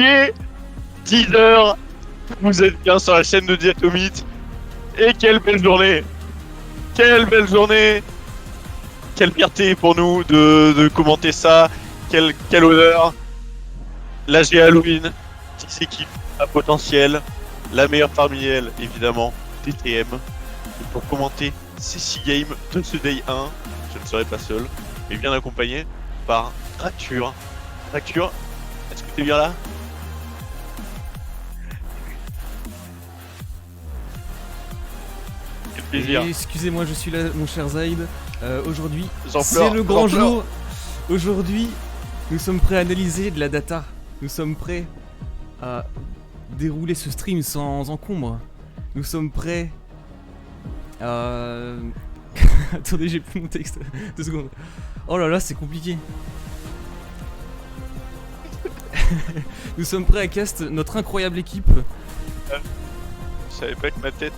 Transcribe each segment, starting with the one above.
est 10h. Vous êtes bien sur la chaîne de Diatomite. Et quelle belle journée! Quelle belle journée! Quelle fierté pour nous de commenter ça. Quel honneur! L'AG Halloween, 10 équipes à potentiel. La meilleure parmi elles, évidemment, TTM. Et pour commenter ces 6 games de ce Day 1, je ne serai pas seul, mais bien accompagné par Dracture. Dracture, est-ce que t'es bien là? Quel plaisir. Excusez-moi, je suis là, mon cher Zaid. Aujourd'hui, J'en c'est pleure, le j'en grand pleure. jour. Aujourd'hui, nous sommes prêts à analyser de la data. Nous sommes prêts à dérouler ce stream sans encombre. Nous sommes prêts à... Attendez, j'ai plus mon texte. 2 secondes. Oh là là, c'est compliqué. Nous sommes prêts à cast notre incroyable équipe. Je savais pas que ma tête...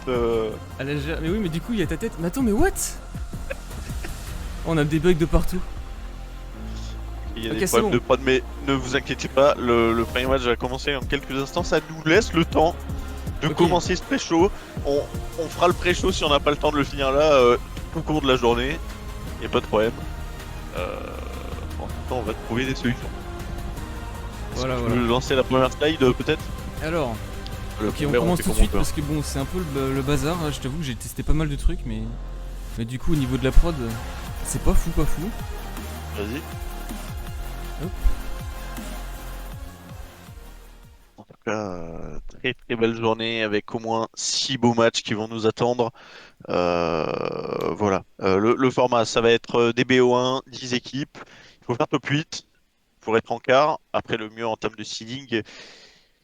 À la... Mais oui, mais du coup, il y a ta tête. Mais attends, mais what? On a des bugs de partout. Il y a Ok, des c'est problèmes bon. de prod, mais ne vous inquiétez pas, le premier match va commencer en quelques instants. Ça nous laisse le temps de Ok. commencer ce pré-show. On fera le pré-show si on n'a pas le temps de le finir là, tout au cours de la journée. Y a pas de problème. En tout temps, on va trouver des solutions. Voilà, Tu voilà. veux lancer la première slide peut-être? Alors, Le ok, on premier, commence fait tout de comme on suite peut. parce que bon, c'est un peu le bazar. Je t'avoue que j'ai testé pas mal de trucs, mais du coup, au niveau de la prod, c'est pas fou, pas fou. Vas-y. Hop. En tout cas, très très belle journée avec au moins 6 beaux matchs qui vont nous attendre. Voilà. Le format, ça va être des BO1, 10 équipes. Il faut faire top 8 pour être en quart. Après, le mieux en termes de seeding,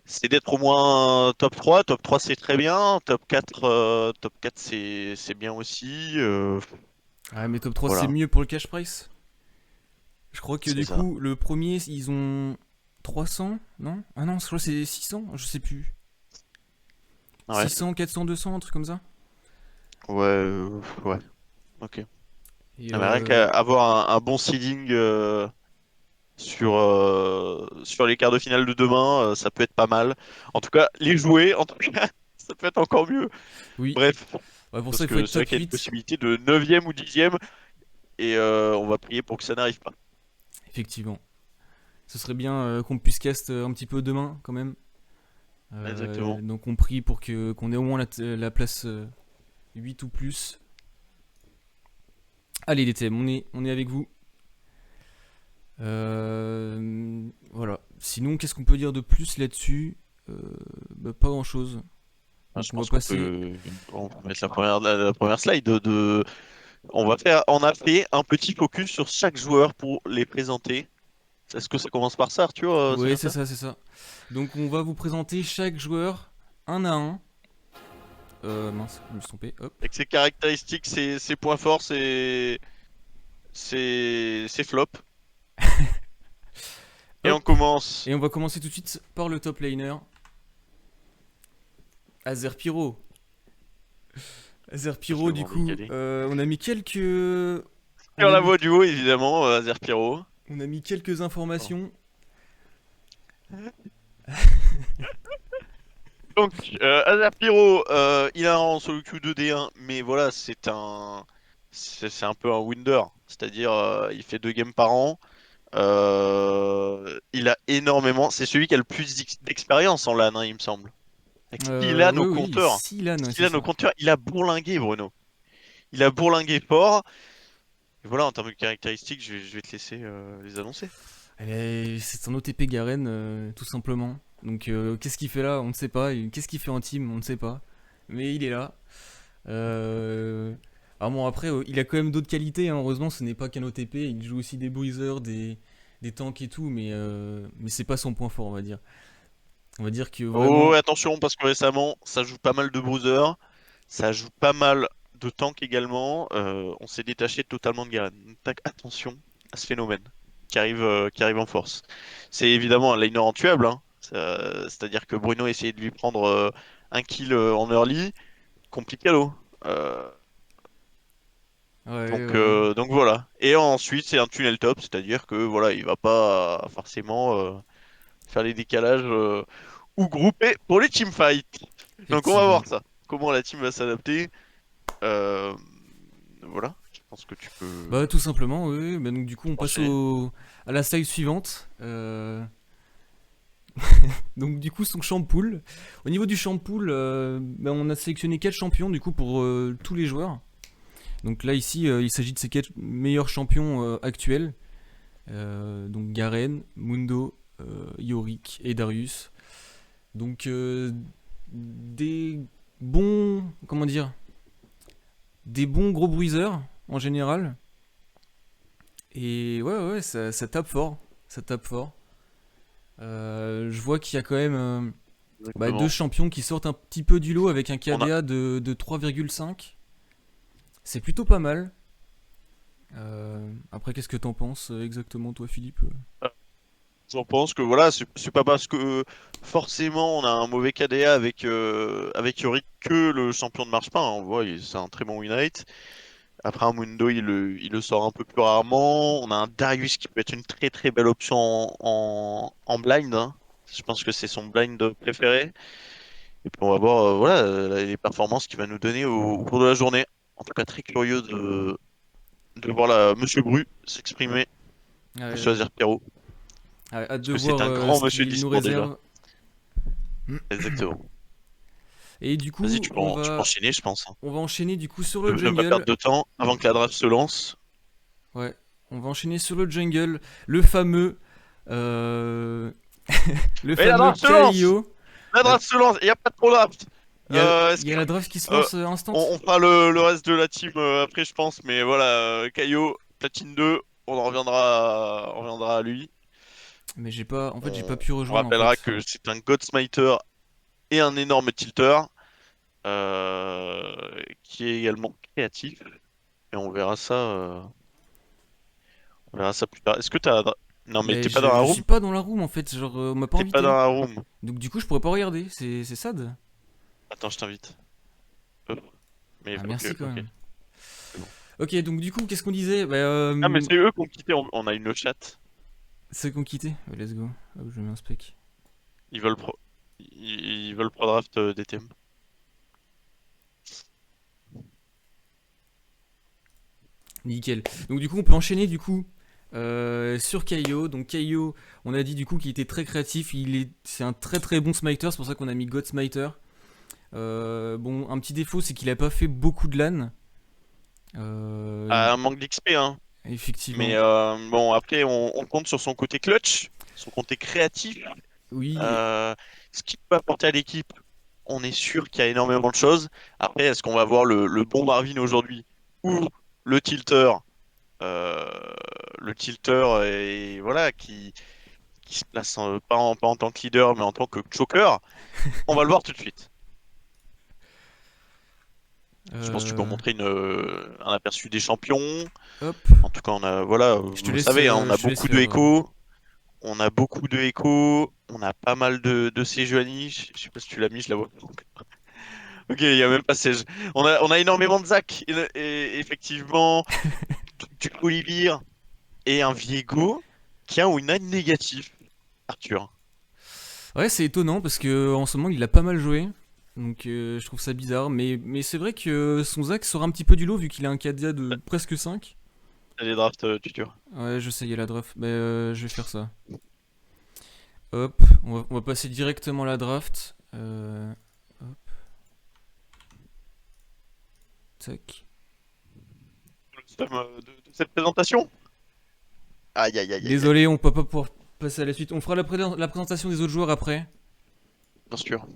c'est d'être au moins top 3. Top 3, c'est très bien. Top 4 c'est bien aussi. Ah, mais top 3, c'est Voilà, mieux pour le cash price. Je crois que c'est du ça. coup, le premier, ils ont 300, non? Ah non, je crois que c'est 600, je sais plus. Ouais, 600, 400, 200, un truc comme ça. ouais, ouais. Ok. Et Ah, mais rien qu'à avoir un bon seeding sur les quarts de finale de demain, ça peut être pas mal. En tout cas, les jouer, en tout cas, ça peut être encore mieux. oui. Bref, Ouais, pour ça, parce il faut que être c'est vrai top qu'il y a une 8. possibilité de 9ème ou 10ème et on va prier pour que ça n'arrive pas. Effectivement. Ce serait bien qu'on puisse cast un petit peu demain, quand même. Exactement. Donc on prie pour que qu'on ait au moins la place 8 ou plus. Allez les TM, on est avec vous. Voilà. Sinon, qu'est-ce qu'on peut dire de plus là-dessus? Pas grand-chose. Ah, Donc je on va pense passer. on peut mettre la première slide on a fait un petit focus sur chaque joueur pour les présenter. Est-ce que ça commence par ça, Arthur? C'est Ouais, bien c'est ça? ça, c'est ça. Donc on va vous présenter chaque joueur un à un. Mince, je me suis trompé. Hop. Avec ses caractéristiques, ses points forts, ses flops. Et on Hop. commence. Et on va commencer tout de suite par le top laner. Azer Pyro. Azer Je Pyro, du demande où coup, qu'elle est. on a mis quelques. On Sur a la mis, voix du haut, évidemment, Zerpiro. on a mis quelques Oh. informations. Donc, Azerpiro, il a un rang solo queue 2D1, mais voilà, c'est un peu un winder. C'est-à-dire, il fait 2 games par an. Il a énormément. C'est celui qui a le plus d'expérience en LAN, hein, il me semble. Il a nos Ouais, oui, compteurs. Silan, ouais, Il c'est a nos ça. compteurs. Il a bourlingué, Bruno. Il a bourlingué fort. Et voilà, en termes de caractéristiques, je vais te laisser les annoncer. C'est un OTP Garen, tout simplement. Donc, qu'est-ce qu'il fait là? On ne sait pas. Et qu'est-ce qu'il fait en team? On ne sait pas. Mais il est là. Euh... Alors bon, après, il a quand même d'autres qualités, hein. Heureusement, ce n'est pas qu'un OTP. Il joue aussi des bruisers, des tanks et tout, mais c'est pas son point fort, on va dire. On va dire que Oh, vraiment. attention, parce que récemment, ça joue pas mal de bruisers. Ça joue pas mal de tanks également. On s'est détaché totalement de Garen. Attention à ce phénomène qui arrive en force. C'est évidemment un laner intuable, hein. C'est-à-dire que Bruno essayait de lui prendre un kill en early. Complicado. Euh, Ouais, ouais. donc voilà. Et ensuite, c'est un tunnel top, c'est-à-dire que voilà, il va pas forcément faire les décalages ou grouper pour les teamfights. Donc on va Effectivement. voir ça. Comment la team va s'adapter. Euh, voilà, je pense que tu peux Bah tout simplement, oui. Bah, donc du coup on passe enchaîner. à la slide suivante. Donc du coup son champ pool. Au niveau du champ pool, bah, on a sélectionné 4 champions du coup pour tous les joueurs. Donc là ici il s'agit de ces 4 meilleurs champions actuels. Donc Garen, Mundo, Yorick et Darius. Donc des bons, comment dire, des bons gros bruiseurs en général. Et ouais, ça tape fort. Ça tape fort. Je vois qu'il y a quand même bah, deux Exactement. champions qui sortent un petit peu du lot avec un On a, KDA de 3,5. C'est plutôt pas mal. Après, qu'est-ce que t'en penses exactement, toi, Philippe? j'en pense que voilà, c'est pas parce que forcément on a un mauvais KDA avec Yorick que le champion ne marche pas, hein. On voit, c'est un très bon win rate. Après un Mundo, il le sort un peu plus rarement. On a un Darius qui peut être une très très belle option en blind, hein. Je pense que c'est son blind préféré. Et puis on va voir voilà, les performances qu'il va nous donner au cours de la journée. En tout cas, très curieux de voir Monsieur Bru s'exprimer et Euh, choisir Pierrot. Hâte Parce de que c'est voir un grand ce monsieur qu'il nous d'e-sport déjà. réserve. Exactement. Et du Vas-y, coup, tu peux enchaîner, je pense, hein. on va enchaîner du coup sur Ne le ne pas perdre jungle. de temps avant que la draft se lance. Ouais, on va enchaîner sur le jungle. Le fameux, euh, le Et la fameux draft se lance! KIO. La La- draft se lance! Il n'y a pas de pro draft! Il Est-ce y a que la draft qui se euh, lance instant. on fera le reste de la team après, je pense, mais voilà, Caio, Platine 2, on reviendra à lui. Mais j'ai pas, en fait, j'ai pas On, pu on rejoindre en rappellera fait. que c'est un God Smiter et un énorme tilter qui est également créatif. Et on verra ça plus tard. Est-ce que t'as... Non, mais Mais t'es pas dans la je room? suis pas dans la room en fait, genre on m'a pas T'es pas dans invité. la room. Donc du coup je pourrais pas regarder, c'est sad. Attends, je t'invite. Euh, Mais Ah ok, merci quand ok. même. C'est bon. Ok, donc du coup qu'est-ce qu'on disait? Bah, Ah, mais c'est eux qui ont quitté. On a une chat. ceux qui ont quitté. Let's go. Hop, je mets un spec. Ils veulent pro... ils veulent pro draft des thèmes. Nickel. Donc du coup on peut enchaîner du coup sur Kaio. Donc Kaio, on a dit du coup qu'il était très créatif, c'est un très très bon smiter, c'est pour ça qu'on a mis God Smiter. Bon, un petit défaut c'est qu'il a pas fait beaucoup de LAN. Ah, un manque d'XP, hein. Mais Effectivement. bon, après, on compte sur son côté clutch, son côté créatif. Oui, Euh, Ce qu'il peut apporter à l'équipe, on est sûr qu'il y a énormément de choses. Après, est-ce qu'on va voir le bon Marvin aujourd'hui ou le tilter, euh, le tilter et voilà qui se place pas en tant que leader, mais en tant que choker? On va le voir tout de suite. Je pense que tu peux euh, montrer un aperçu des champions. hop. En tout cas, voilà, vous le savez, hein, on a Je te laisse beaucoup de faire. échos. On a beaucoup de échos. On a pas mal de Sejuani. Je sais pas si tu l'as mis, je la vois pas encore. Ok, il y a même pas Sej. On a énormément de Zach. Et effectivement, du Colibir et un Viego qui a un win négatif. Arthur. Ouais, c'est étonnant parce que en ce moment il a pas mal joué. Donc je trouve ça bizarre. Mais c'est vrai que son Zac sort un petit peu du lot vu qu'il a un KDA de presque 5. Les drafts tutor. Ouais, je sais, il y a la draft. Bah, je vais faire ça. Hop, on va passer directement à la draft. Hop, tac. Le stem de cette présentation. Aïe, aïe, aïe, aïe, aïe. Désolé, on peut pas pouvoir passer à la suite. On fera la présentation des autres joueurs après. Bien sûr.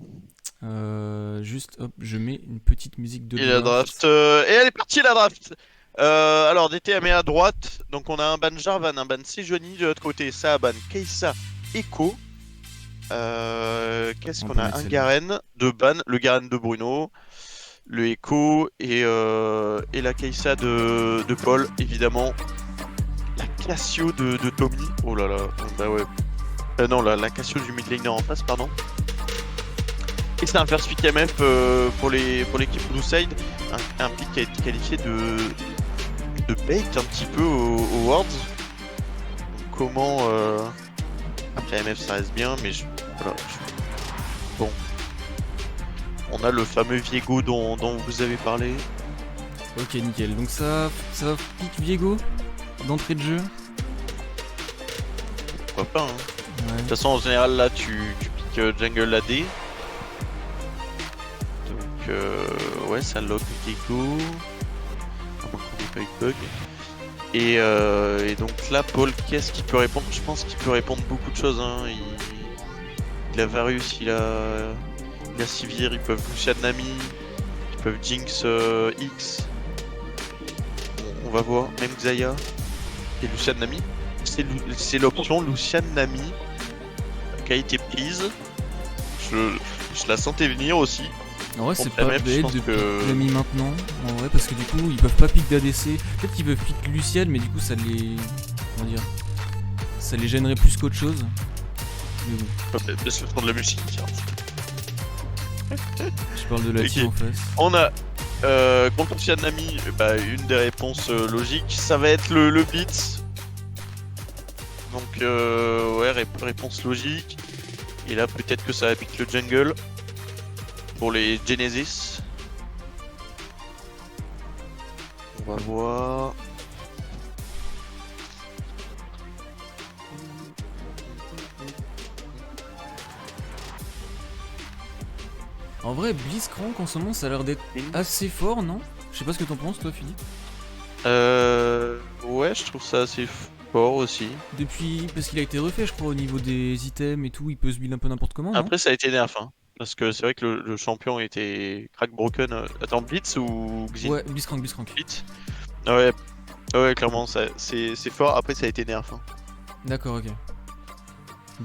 Juste, hop, je mets une petite musique de Et la draft. draft. Et elle est partie la draft. Alors DTM est à droite. Donc on a un ban Jarvan, un ban Sejuani. De l'autre côté, ça ban Keissa, Echo. Qu'est-ce On qu'on peut a? mettre Un celle-là. Garen de ban, le Garen de Bruno, le Echo et la Keissa de Paul, évidemment. La Cassio de Tommy. Oh là là. Bah ouais. Non, la Cassio du mid laner en face, pardon. Et c'est un first pick MF pour l'équipe Blueside, un pick qui a été qualifié de bait un petit peu aux Worlds. Donc, Après MF ça reste bien, mais voilà. Bon. On a le fameux Viego dont vous avez parlé. Ok, nickel. Donc ça pique Viego d'entrée de jeu. Pourquoi pas, hein. De Ouais. toute façon, en général, là, tu piques Jungle AD. Donc, ouais, ça lock Viego. À moins qu'on n'ait pas eu de bug. Et donc là, Paul, qu'est-ce qu'il peut répondre? Je pense qu'il peut répondre beaucoup de choses, hein. Il a Varus, il a Sivir, ils peuvent Lucian Nami, ils peuvent Jinx X. On va voir, même Xayah et Lucian Nami. C'est l'option Lucian Nami qui a été prise. Je la sentais venir aussi. En vrai, c'est Contre pas MF, je bête pense de que- pique Nami maintenant. En vrai, parce que du coup, ils peuvent pas pique d'ADC. Peut-être qu'ils peuvent pique Lucian, mais du coup, ça les. Comment dire? Ça les gênerait plus qu'autre chose. Mais bon, Laisse le temps de la musique. je parle de la team en Ok. face. On a contre Lucian Nami, bah, une des réponses logiques, ça va être le Blitz. Donc ouais, réponse logique. Et là peut-être que ça va piquer le jungle pour les Genesis. On va voir. En vrai, Blitzcrank en ce moment, ça a l'air d'être assez fort, non? Je sais pas ce que t'en penses, toi, Philippe. Ouais, je trouve ça assez fort aussi. Depuis. Parce qu'il a été refait, je crois, au niveau des items et tout, il peut se build un peu n'importe comment, non? Après ça a été nerf, hein. Parce que c'est vrai que le champion était crack broken. Attends, Blitz ou Xin? Ouais, Blitzcrank. Blitz. Ouais, ouais, clairement, c'est fort. Après ça a été nerf, hein. D'accord, ok.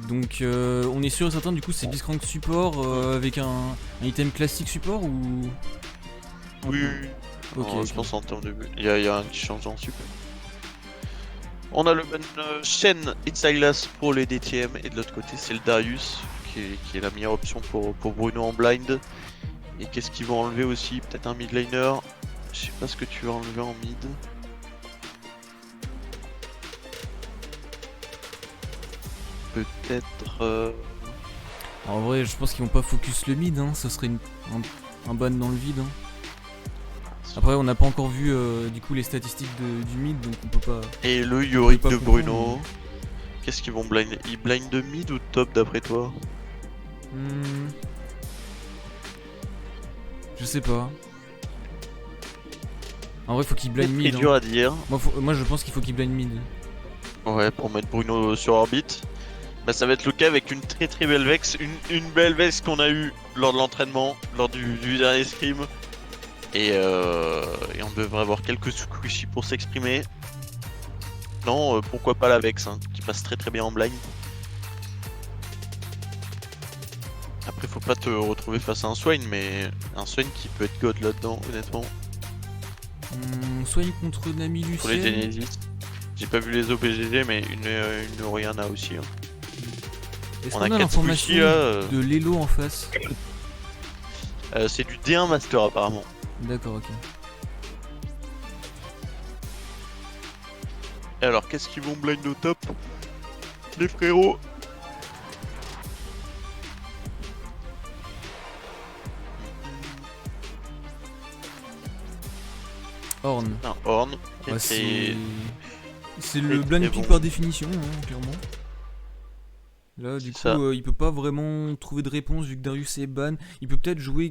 Donc, on est sûr et certain, du coup, c'est Blitzcrank support avec un item classique support ou. Oui, Ok, je ok. pense en termes de but. Il y a un petit changement en super. On a le ban Shen et Sylas pour les DTM et de l'autre côté c'est le Darius qui est la meilleure option pour Bruno en blind. Et qu'est-ce qu'ils vont enlever aussi? Peut-être un mid laner. Je sais pas ce que tu vas enlever en mid. Peut-être... En vrai, je pense qu'ils vont pas focus le mid, hein. Ce serait un ban dans le vide, hein. Après, on n'a pas encore vu du coup les statistiques du mid, donc on peut pas. Et le Yorick pas de comprendre, Bruno. Qu'est-ce qu'ils vont blind? Ils blind de mid ou de top d'après toi? Hmm. Je sais pas. En vrai, faut qu'il blind C'est mid. dur Hein. à dire. Moi, je pense qu'il faut qu'il blind mid. Ouais, pour mettre Bruno sur orbite. Bah, ça va être le cas avec une très très belle Vex. Une belle Vex qu'on a eue lors de l'entraînement, lors du dernier scrim. Et on devrait avoir quelques squishy pour s'exprimer. Non, pourquoi pas la Vex, hein, qui passe très très bien en blind. Après, faut pas te retrouver face à un Swain, mais un Swain qui peut être god là-dedans, honnêtement. Soigne contre Nami Pour les Lucienne. Genesis. J'ai pas vu les OPGG, mais une Oriana aussi. Hein. Est-ce On qu'on a a 4 l'information squishy là. de Lelo en face? C'est du D1 Master apparemment. D'accord, ok. Et alors, qu'est-ce qu'ils vont blind au top? Les frérots. Horn. Un Horn. Ouais, c'est c'est le très blind pick bon. par définition, hein, clairement. Là, du coup, ça. il peut pas vraiment trouver de réponse vu que Darius est ban. Il peut peut-être jouer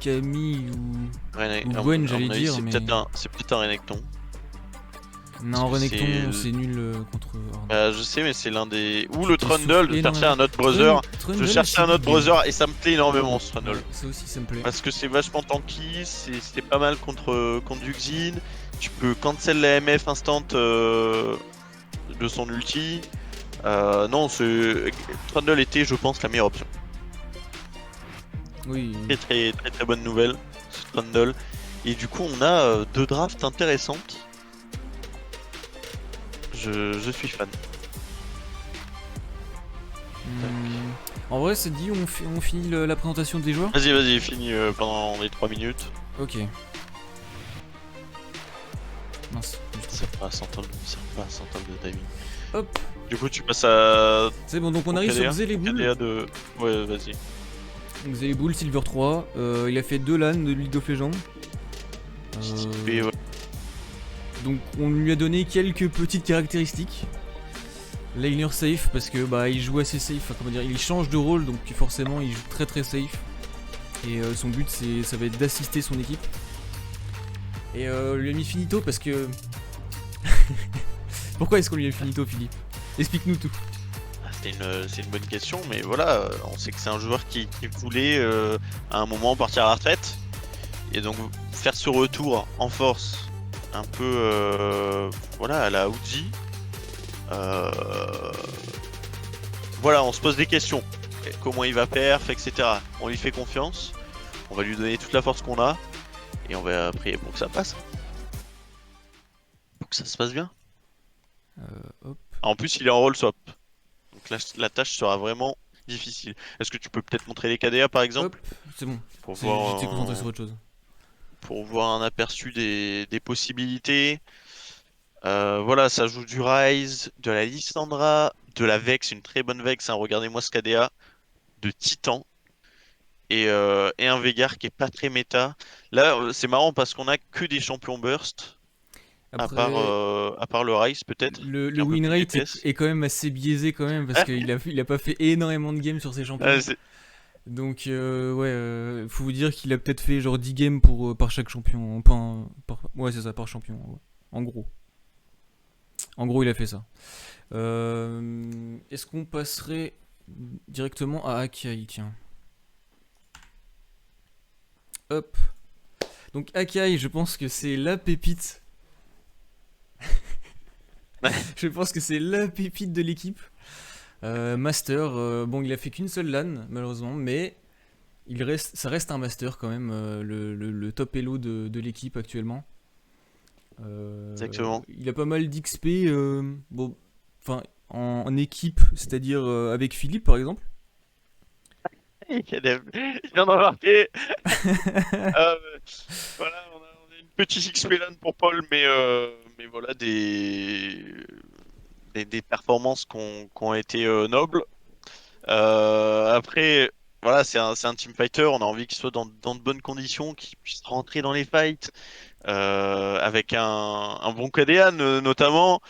Camille ou À Gwen, mon j'allais avis, dire, c'est mais. peut-être un Renekton. Non, Parce que Renekton, c'est- c'est nul contre Horn. Bah, je sais, mais c'est l'un des. Ou Tu le t'es Trundle, soufflé de chercher énormément. un autre brother. Trundle, Je cherchais c'est un autre good game. brother et ça me plaît énormément ce Trundle. Ouais, ça aussi, ça me plaît. Parce que c'est vachement tanky, c'était pas mal contre du Xin. Tu peux cancel la MF instant de son ulti. Non, Trundle était, je pense, la meilleure option. Oui. Très bonne nouvelle, ce Trundle. Et du coup, on a deux drafts intéressantes. Je suis fan. En vrai, c'est dit, on finit la présentation des joueurs? Vas-y, finis pendant les 3 minutes. Ok. Mince. Ça va pas à 100 ans de timing. Hop. Du coup, tu passes à C'est bon, donc on ton arrive sur KDA. Xeleboul. KDA de. Ouais, vas-y. Donc Xeleboul, Silver 3. Il a fait 2 LAN de League of Legends. Participé, ouais. Donc on lui a donné quelques petites caractéristiques. Laner safe parce que bah il joue assez safe, enfin, comment dire, il change de rôle donc forcément il joue très très safe. Et son but ça va être d'assister son équipe. Et on lui a mis finito parce que... Pourquoi est-ce qu'on lui a mis finito, Philippe? Explique-nous tout. Ah, c'est une bonne question, mais voilà, on sait que c'est un joueur qui voulait à un moment partir à la retraite. Et donc faire ce retour en force, un peu voilà, à la Uzi. Voilà, on se pose des questions. Comment il va perf, etc. On lui fait confiance. On va lui donner toute la force qu'on a. Et on va prier pour que ça passe. Pour que ça se passe bien. Hop. En plus, il est en roll swap. Donc la tâche sera vraiment difficile. Est-ce que tu peux peut-être montrer les KDA par Hop, exemple c'est bon. pour J'étais voir, concentré sur autre chose. pour voir un aperçu des possibilités. Voilà, ça joue du Ryze, de la Lissandra, de la Vex, une très bonne Vex, hein, regardez-moi ce KDA, de Titan, et un Veigar qui est pas très méta. Là, c'est marrant parce qu'on a que des champions burst, Après, à part le Ryze peut-être, qui le est un peu win plus rate DPS. est quand même assez biaisé quand même parce qu'il a pas fait énormément de games sur ses champions. C'est Donc ouais, faut vous dire qu'il a peut-être fait genre 10 games pour, par chaque champion. Ouais c'est ça, par champion. Ouais. En gros. En gros il a fait ça. Est-ce qu'on passerait directement à Akai, tiens. Hop. Donc Akai, je pense que c'est la pépite. Je pense que c'est la pépite de l'équipe. Master, bon il a fait qu'une seule LAN malheureusement, mais ça reste un master quand même, le top elo de l'équipe actuellement. exactement. Il a pas mal d'XP, bon, enfin en équipe, c'est-à-dire avec Philippe par exemple. Il vient d'en marquer. Euh, voilà, on a une petite XP LAN pour Paul, mais voilà, des performances qui ont été nobles. Après, voilà, c'est un team fighter, on a envie qu'il soit dans de bonnes conditions, qu'il puisse rentrer dans les fights, avec un bon KDA notamment,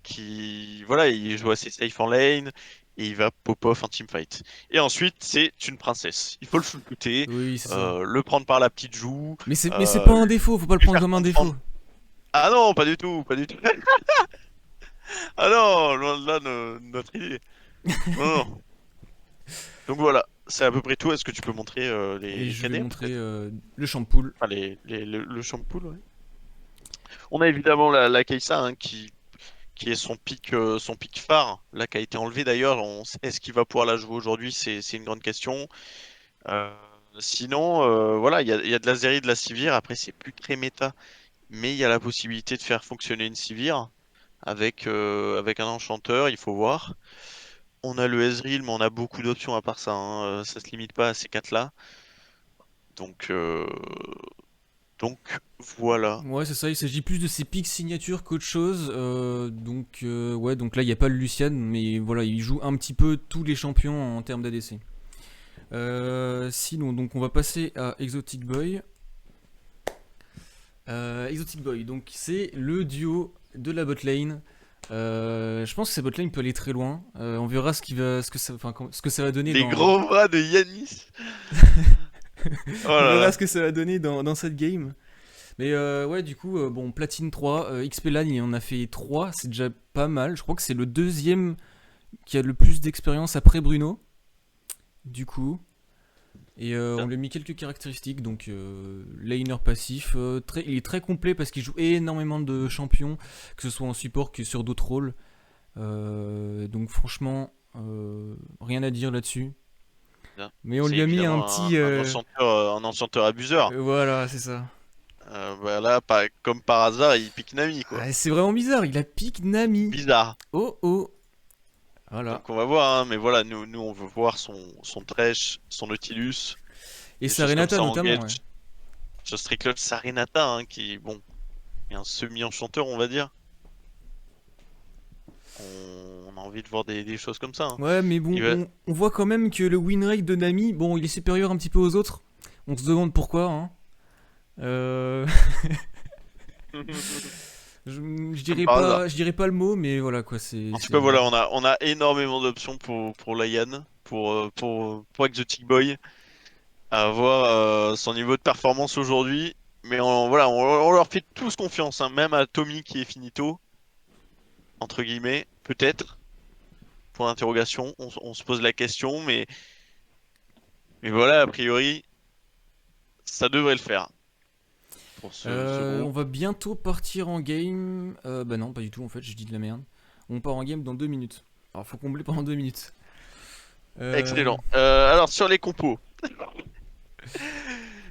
qui, voilà, il joue assez safe en lane, et il va pop off un team fight. Et ensuite, c'est une princesse. Il faut le shooter, Oui, c'est ça. le prendre par la petite joue, Mais c'est pas un défaut, faut pas le lui prendre faire comme un comprendre. défaut. Ah non, pas du tout, pas du tout. Ah non, loin de là, notre idée. Non, non. Donc voilà, c'est à peu près tout. Est-ce que tu peux montrer Et les je vais KDA montrer peut-être? le shampoo. Enfin, le shampoo, ouais. On a évidemment la Kai'Sa hein, qui est son pic phare, là qui a été enlevé d'ailleurs. Est-ce qu'il va pouvoir la jouer aujourd'hui? C'est une grande question. Euh, Sinon, voilà, il y a de la Zeri, de la Sivir. Après, c'est plus très méta, mais il y a la possibilité de faire fonctionner une Sivir avec un enchanteur. Il faut voir. On a le Ezreal, mais on a beaucoup d'options à part ça. Hein. Ça se limite pas à ces quatre-là. Donc, euh, donc voilà. Ouais, c'est ça, il s'agit plus de ses pics signatures qu'autre chose. Ouais, donc là, il n'y a pas le Lucian, mais voilà, il joue un petit peu tous les champions en termes d'ADC. Sinon, donc on va passer à Exotic Boy. Exotic Boy, donc c'est le duo de la botlane. Je pense que cette botlane peut aller très loin. On verra ce que ça va donner Les dans. gros bras de Yanis. Oh On là verra là. ce que ça va donner dans cette game. Mais ouais, du coup, bon, Platine 3, XP LAN, il en a fait 3, c'est déjà pas mal. Je crois que c'est le deuxième qui a le plus d'expérience après Bruno. Du coup. Et on lui a mis quelques caractéristiques. Donc, laner passif. Il est très complet parce qu'il joue énormément de champions, que ce soit en support que sur d'autres rôles. Donc, franchement, rien à dire là-dessus. Bien. Mais on C'est lui a mis un évidemment petit. un enchanteur abuseur. Voilà, c'est ça. Voilà, comme par hasard, il pique Nami, quoi. Ah, c'est vraiment bizarre, il a pique Nami. Bizarre. Oh oh. Voilà. Donc on va voir, hein, mais voilà, nous on veut voir son Thresh, son Nautilus, Et des choses comme Sarenata ça en notamment, gage. ouais. Ce Strickler Sarenata, hein, qui, bon, est un semi-enchanteur, on va dire. on a envie de voir des choses comme ça. Hein. Ouais, mais bon, Il va- on voit quand même que le win rate de Nami, bon, il est supérieur un petit peu aux autres. On se demande pourquoi, hein. Euh... je dirais pas le mot, mais voilà quoi, En tout cas, voilà, on a énormément d'options pour Layan, pour Exotic Boy, à voir son niveau de performance aujourd'hui. Mais voilà, on leur fait tous confiance, hein, même à Tommy qui est finito, entre guillemets, peut-être, pour l'interrogation. On se pose la question, mais voilà, a priori, ça devrait le faire pour ce On groupe. va bientôt partir en game. Bah non, pas du tout en fait, je dis de la merde. On part en game dans 2 minutes. Alors faut combler pendant 2 minutes. Euh... Excellent. Alors, sur les compos.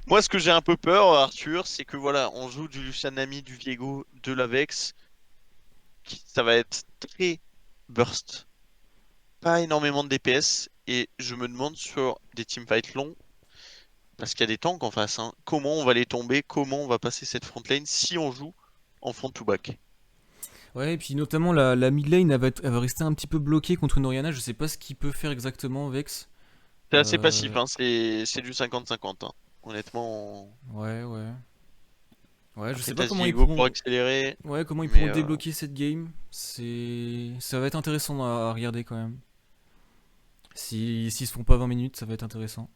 Moi, ce que j'ai un peu peur, Arthur, c'est que voilà, on joue du Lucianami, du Viego, de l'Avex. Ça va être très burst. Pas énormément de DPS. Et je me demande sur des teamfights longs, parce qu'il y a des tanks en face, hein, comment on va les tomber, comment on va passer cette front lane si on joue en front to back. Ouais, et puis notamment la mid lane, elle va rester un petit peu bloquée contre une Oriana. Je sais pas ce qu'il peut faire exactement, Vex. C'est assez passif, Euh... hein, c'est du 50-50. Hein. Honnêtement, Ouais, ouais. Ouais, je après sais pas t'as comment ils Viego pour pourront. accélérer, Ouais, comment ils pourront mais débloquer cette game. Ça va être intéressant à regarder quand même. S'ils se font pas 20 minutes, ça va être intéressant.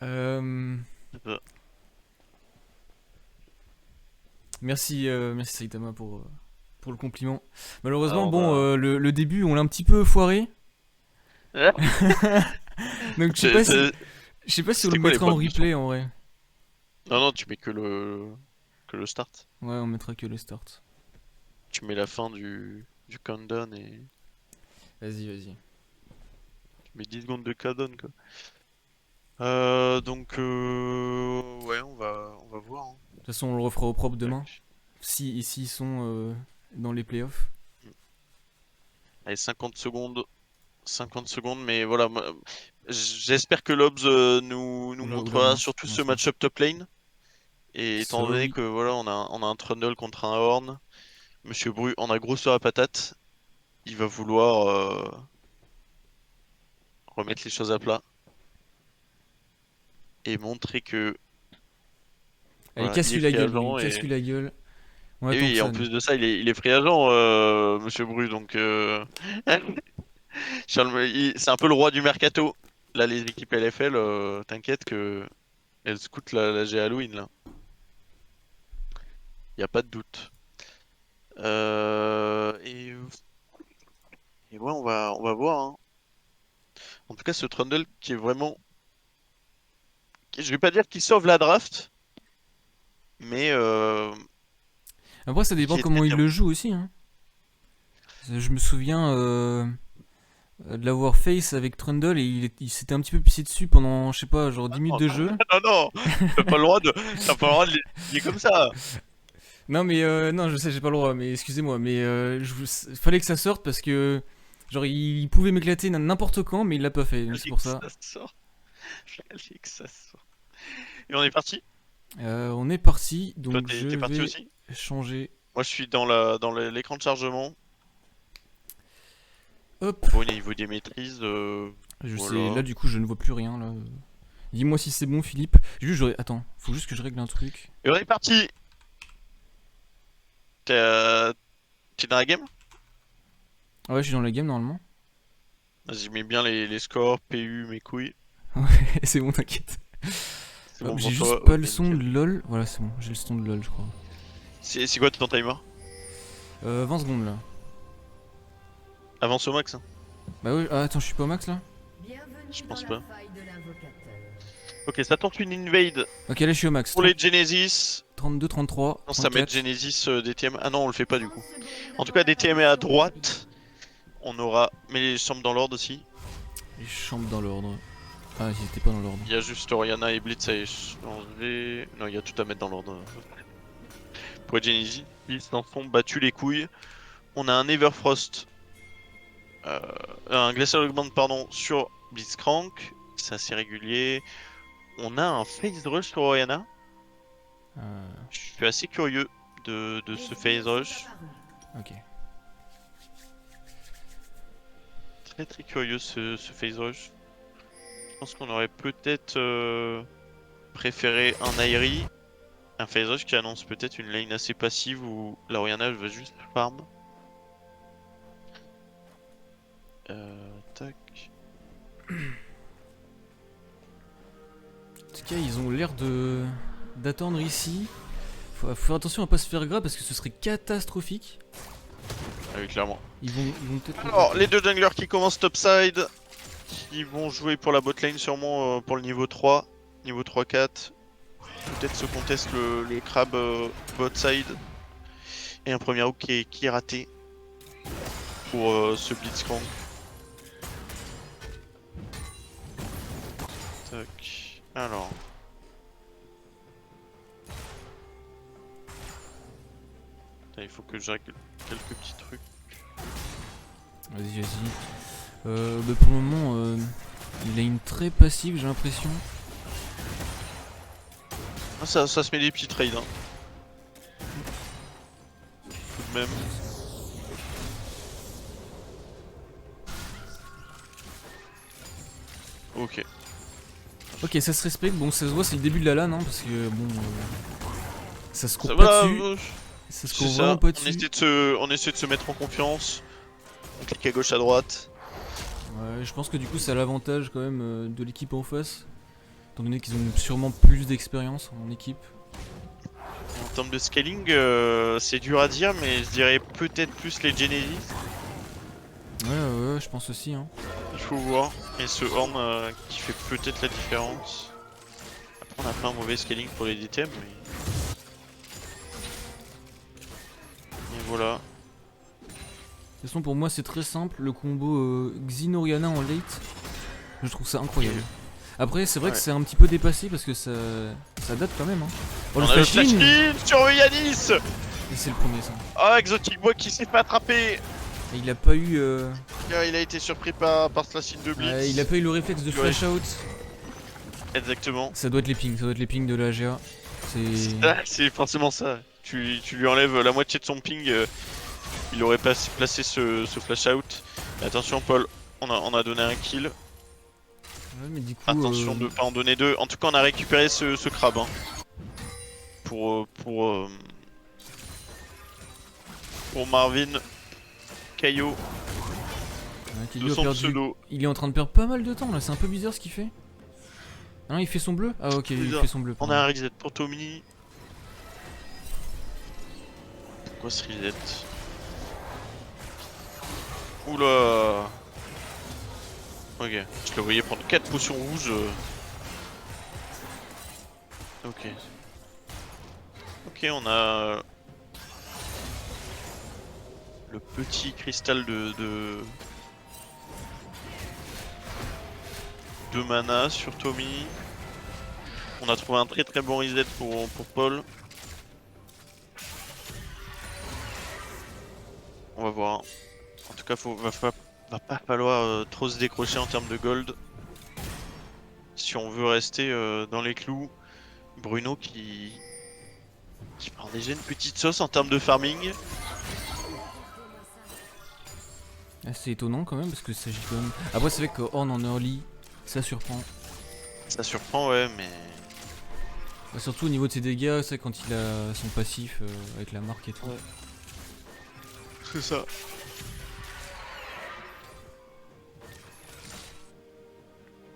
Euh... euh, Merci Saitama pour le compliment. Malheureusement, alors, bon, le début, on l'a un petit peu foiré. Donc je sais pas si on le C'était quoi les mettra en problèmes de son? replay en vrai. Non, non, tu mets que le start. Ouais, on mettra que le start. Tu mets la fin du countdown et Vas-y, vas-y. tu mets 10 secondes de countdown quoi. Donc ouais, on va voir. Hein. De toute façon, on le refera au propre demain. Tac. S'ils sont dans les playoffs. Allez, 50 secondes. 50 secondes, mais voilà, j'espère que l'Obs nous Oula, montrera mince, surtout ce mince, mince. match-up top lane. Et étant donné Sorry. que voilà, on a un Trundle contre un Horn, Monsieur Bru en a gros sur la patate, il va vouloir remettre les choses à plat et montrer que Allez, voilà, il est casse-lui la free gueule, lui. agent Casse-lui la gueule. On et attend que oui, ça, en nous. plus de ça, il est free agent, Monsieur Bru, donc c'est un peu le roi du mercato. Là, les équipes LFL, t'inquiète que elles scoutent la G Halloween là, y a pas de doute. Euh, et, et ouais, on va voir. Hein. En tout cas, ce Trundle qui est vraiment, je vais pas dire qu'il sauve la draft, mais Après, ça dépend qui est très comment il bien. le joue aussi. Hein. Je me souviens de l'avoir face avec Trundle et il s'était un petit peu pissé dessus pendant, je sais pas, genre 10 minutes Oh, de jeu. non, non, t'as pas le droit de les dire comme ça. Non, mais non, je sais, j'ai pas le droit, mais excusez-moi, mais fallait que ça sorte parce que, genre, il pouvait m'éclater n'importe quand, mais il l'a pas fait, donc c'est Fallait pour que ça. ça sorte. Fallait que ça sorte. Et on est parti? On est parti, Toi, donc je t'es parti vais aussi? changer. Moi, je suis dans l'écran de chargement. Hop, Bon, au niveau des maîtrises, je sais, là voilà. du coup, je ne vois plus rien, là. Dis-moi si c'est bon, Philippe. Attends, faut juste que je règle un truc. Et on est parti! T'es t'es dans la game? Ah ouais, je suis dans la game normalement. Vas-y, mets bien les scores, PU, mes couilles. Ouais, c'est bon, t'inquiète. C'est Hop, bon j'ai pour juste toi? pas Ok, le son de nickel. LOL. Voilà, c'est bon, j'ai le son de LOL, je crois. C'est quoi ton timer? 20 secondes là. Avance au max, hein? Bah oui, ah, attends, je suis pas au max là. Je pense pas. Ok, ça tente une invade Ok, là je suis au max. pour les Genesis. 32, 33, Non, ça met 34. Genesis DTM. Ah non, on le fait pas du coup. En tout cas, DTM est à droite. On aura. Mais les chambres dans l'ordre aussi. Les chambres dans l'ordre. Ah, ils étaient pas dans l'ordre. Il y a juste Oriana et Blitz à échanger. Non, il y a tout à mettre dans l'ordre. Pour les Genesis, ils s'en sont battus les couilles. On a un Everfrost. Euh, un Glacial Augment, pardon, sur Blitzcrank. C'est assez régulier. On a un Phase Rush sur Oriana. Euh, Je suis assez curieux de ce Phase Rush. ok. très curieux ce phase rush. Je pense qu'on aurait peut-être préféré un Aerie, un phase rush qui annonce peut-être une lane assez passive où la Oriana va juste farm. Tac. En tout cas, ils ont l'air de d'attendre ici. Faut faire attention à pas se faire gras parce que ce serait catastrophique. Ah oui, clairement. Ils vont peut-être. Alors, les deux junglers qui commencent topside, qui vont jouer pour la botlane sûrement pour le niveau 3, niveau 3-4. Peut-être se conteste le crab botside. Et un premier hook qui est raté pour ce Blitzcrank. Tac. Alors. Putain, il faut que je règle quelques petits trucs. Vas-y, vas-y. Bah pour le moment, il a une très passive, j'ai l'impression. Ah, ça se met des petits trades. Hein. Tout de même. Ok. Ok, ça se respecte. Bon, ça se voit, c'est le début de la LAN, hein, parce que bon. Ça se court Ça pas va, dessus. Ça se c'est court ça. vraiment pas On dessus. essaie de se mettre en confiance. On clique à gauche à droite. Ouais, je pense que du coup, ça a l'avantage quand même de l'équipe en face. Étant donné qu'ils ont sûrement plus d'expérience en équipe. En termes de scaling, c'est dur à dire, mais je dirais peut-être plus les Genesis. Ouais, je pense aussi. Hein. Il faut voir. Et ce Horn qui fait peut-être la différence. Après, on a pas un mauvais scaling pour les DTM, mais. Et voilà. De toute façon, pour moi, c'est très simple. Le combo Xin-Orianna en late, je trouve ça incroyable. Après, c'est vrai que c'est un petit peu dépassé parce que ça date quand même. Hein. Oh, On le a le flash in. flash in sur Yanis. Et c'est le premier, ça. Ah, Exotic Boy qui s'est fait attraper. Et il a pas eu. Il a été surpris par slash in de Blitz. Il a pas eu le réflexe de flash out. Exactement. Ça doit être les pings de la GA. C'est forcément ça. Tu lui enlèves la moitié de son ping, il aurait placé ce flash out. Mais attention Paul, on a donné un kill. Ouais, mais du coup, Attention de pas en donner deux. En tout cas on a récupéré ce crabe. Hein. Pour Marvin, Kaio, Killio de a son perdu. pseudo. Il est en train de perdre pas mal de temps là, c'est un peu bizarre ce qu'il fait. Ah non, il fait son bleu. Ah ok, il Bizarre. fait son bleu. On pardon. a un reset pour Tommy. Pourquoi ce reset? Oula. Ok, je le voyais prendre 4 potions rouges. Ok. Ok, on a le petit cristal de mana sur Tommy. On a trouvé un très bon reset pour Paul. On va voir. En tout cas, va pas falloir trop se décrocher en termes de gold. Si on veut rester dans les clous. Bruno qui prend déjà une petite sauce en termes de farming. Ah, c'est étonnant quand même parce que ça s'agit quand même. Après, c'est vrai que Horn en early, ça surprend. Ça surprend, ouais, mais. Bah, surtout au niveau de ses dégâts, c'est quand il a son passif avec la marque et tout. Ouais. C'est ça.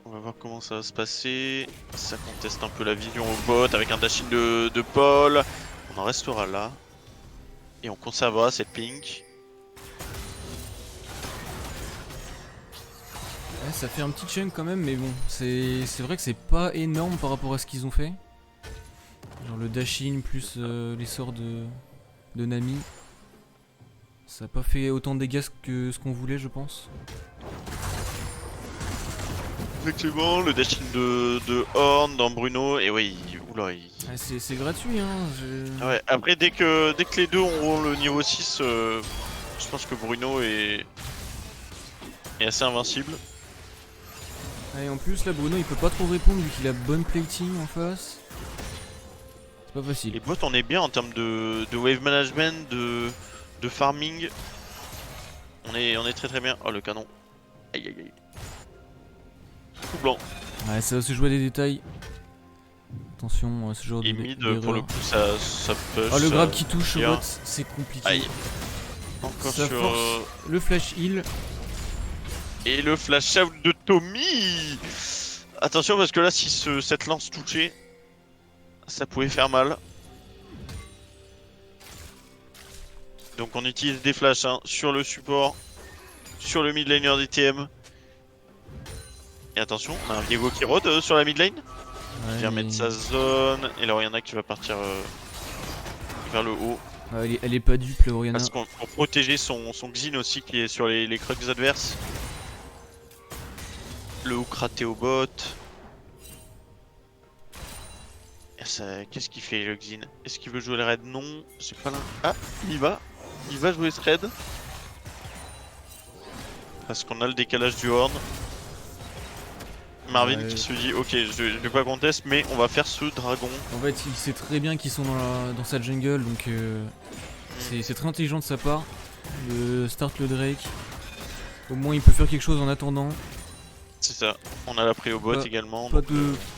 On va voir comment ça va se passer. Ça conteste un peu la vision au bot avec un dash in de Paul. On en restera là. Et on conservera cette pink. Ouais, ça fait un petit chunk quand même, mais bon, c'est vrai que c'est pas énorme par rapport à ce qu'ils ont fait. Genre le dash in plus les sorts de Nami. Ça a pas fait autant de dégâts que ce qu'on voulait, je pense. Effectivement, le dash in de Horn dans Bruno. Et oui, oula, Ah, c'est gratuit, hein. Ouais, après dès que les deux auront le niveau 6, je pense que Bruno est assez invincible. Ah, et en plus, là, Bruno il peut pas trop répondre vu qu'il a bonne plating en face. C'est pas facile. Les bots, on est bien en termes de wave management, de farming. On est très bien. Oh, le canon. Aïe aïe aïe. Tout blanc. Ouais, ça va se jouer à des détails. Attention, ce genre Et de mid d'erreur. pour le coup ça push. Ah, le grab qui touche au bien. bot, c'est compliqué. Aïe. Encore Ça sur force le flash heal. et le flash out de Tommy. Attention parce que là si cette lance touchait, ça pouvait faire mal. Donc on utilise des flashs hein, sur le support, sur le mid laner DTM. Et attention, on a un Viego qui rôde sur la mid lane. Ouais, Il vient mais- mettre sa zone. Et là, il y en a qui va partir vers le haut. Ouais, elle est pas dupe, la Oriana. Parce qu'on pour protéger son Xin aussi qui est sur les Krugs adverses. Le hook raté au bot. Et ça- Qu'est-ce qu'il fait le Xin? Est-ce qu'il veut jouer le raid? Non, c'est pas là. Ah, il y va. Il va jouer ce raid. Parce qu'on a le décalage du Horn. Marvin Ouais. qui se dit ok je vais pas conteste mais on va faire ce dragon. En fait, il sait très bien qu'ils sont dans sa jungle, donc c'est très intelligent de sa part de start le Drake. Au moins, il peut faire quelque chose en attendant. C'est ça. On a la pré au bot Pas- également. Pas donc,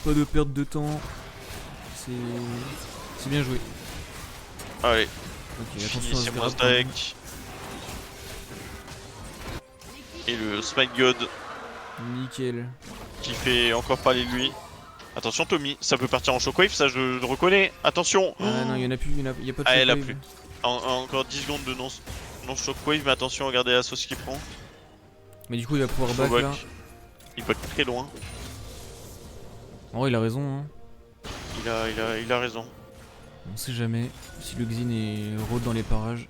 de perte de temps. C'est bien joué. allez, Ok, attention à ce finissez-moi ce grab. Drake. Et le Smite God Nickel. qui fait encore parler de lui. Attention Tommy, ça peut partir en shockwave, ça je le reconnais. Attention. Ah non, il y en a plus, il y a pas de Ah, elle a shockwave. plus. Encore 10 secondes de non shockwave, mais attention, regardez la sauce qu'il prend. Mais du coup, il va pouvoir back Showback. là. Il peut être très loin. En vrai, il a raison, hein. Il a raison. On sait jamais si le Xin est road dans les parages.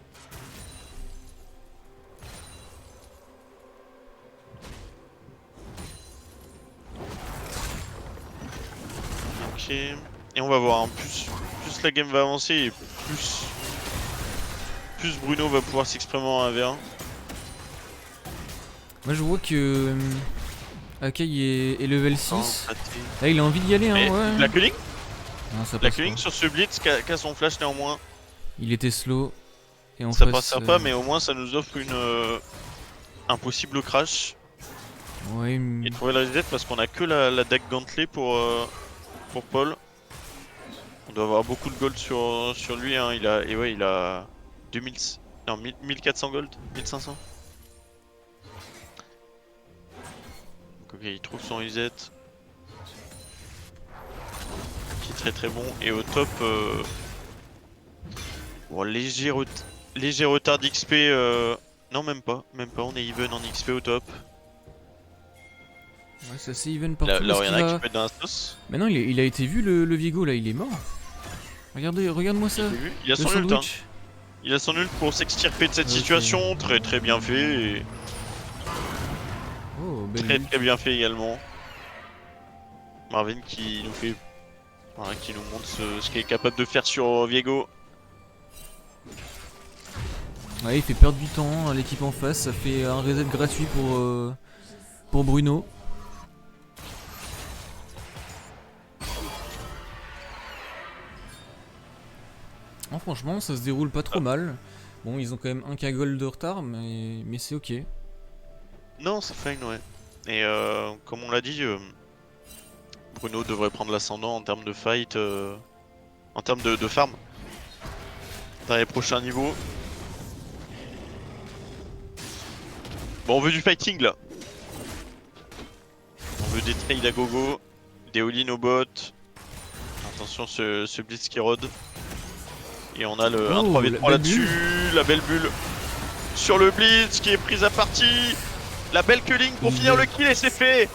Ok. Et on va voir, hein, plus la game va avancer et plus Bruno va pouvoir s'exprimer en 1v1. Moi, je vois que Akai est level 6. Raté. Là, il a envie d'y aller, hein, Mais ouais. la culling Non, ça La passe culling pas. sur ce blitz qu'a son flash néanmoins. Il était slow. Et en Ça face, passera pas, mais au moins ça nous offre un possible crash. Ouais, Et trouver la reset parce qu'on a que la deck gantley pour Paul. On doit avoir beaucoup de gold sur lui, hein. Il a 2000, non 1400 gold, 1500. Donc ok, il trouve son reset. Qui est très très bon. Et au top, bon, léger retard d'XP. Non même pas, on est even en XP au top. Ouais, c'est assez even partout. Là il y Est-ce en qu'il a va- qui peut être dans la sauce. Mais non, il a été vu le Viego là, il est mort. Regardez, regarde-moi ça. Vous avez vu Il a Le son ult, hein. sandwich. Il a son ult pour s'extirper de cette Ok. situation. Très très bien fait. Et Oh, belle très ult. très bien fait également. Marvin qui nous fait. Voilà, qui nous montre ce qu'il est capable de faire sur Viego. Ouais, il fait perdre du temps à l'équipe en face. Ça fait un reset gratuit pour Bruno. Oh, franchement, ça se déroule pas trop mal. Bon, ils ont quand même un K gold de retard, mais c'est ok. Non, c'est fine, ouais. Et comme on l'a dit, Bruno devrait prendre l'ascendant en termes de fight, en termes de farm. Dans les prochains niveaux. Bon, on veut du fighting là. On veut des trades à gogo, des all-in au bot. Attention, ce blitz qui rôde. Et on a le Oh, 1-3v3 la belle là-dessus, la belle bulle sur le blitz qui est prise à partie. La belle culling pour finir le kill et c'est fait.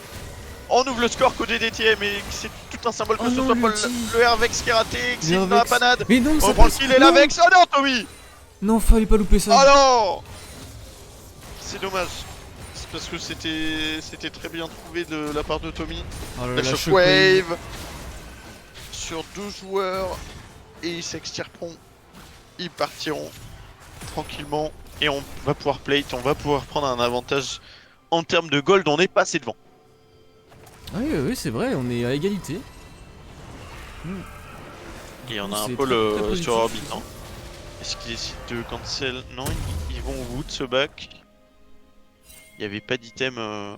On ouvre le score côté DTM et c'est tout un symbole que Oh ce non, soit pas l'ulti. le Hervex qui est raté, Xin dans la Hervex. panade. Mais non, On ça reprend le passe. kill et Non. l'Avex. Oh non, Tommy. Non, fallait pas louper ça. Oh non. C'est dommage. C'est parce que c'était très bien trouvé de la part de Tommy. Oh là La là, shockwave sur 2 joueurs et ils s'extirperont. Ils partiront tranquillement et on va pouvoir plate, on va pouvoir prendre un avantage en termes de gold, on est passé devant. Ah oui, oui, c'est vrai, on est à égalité. Et on a un C'est Paul très, très positif. sur orbitant. Est-ce qu'ils décident de cancel? Non, ils vont au bout de ce back. Il y avait pas d'item. Ah,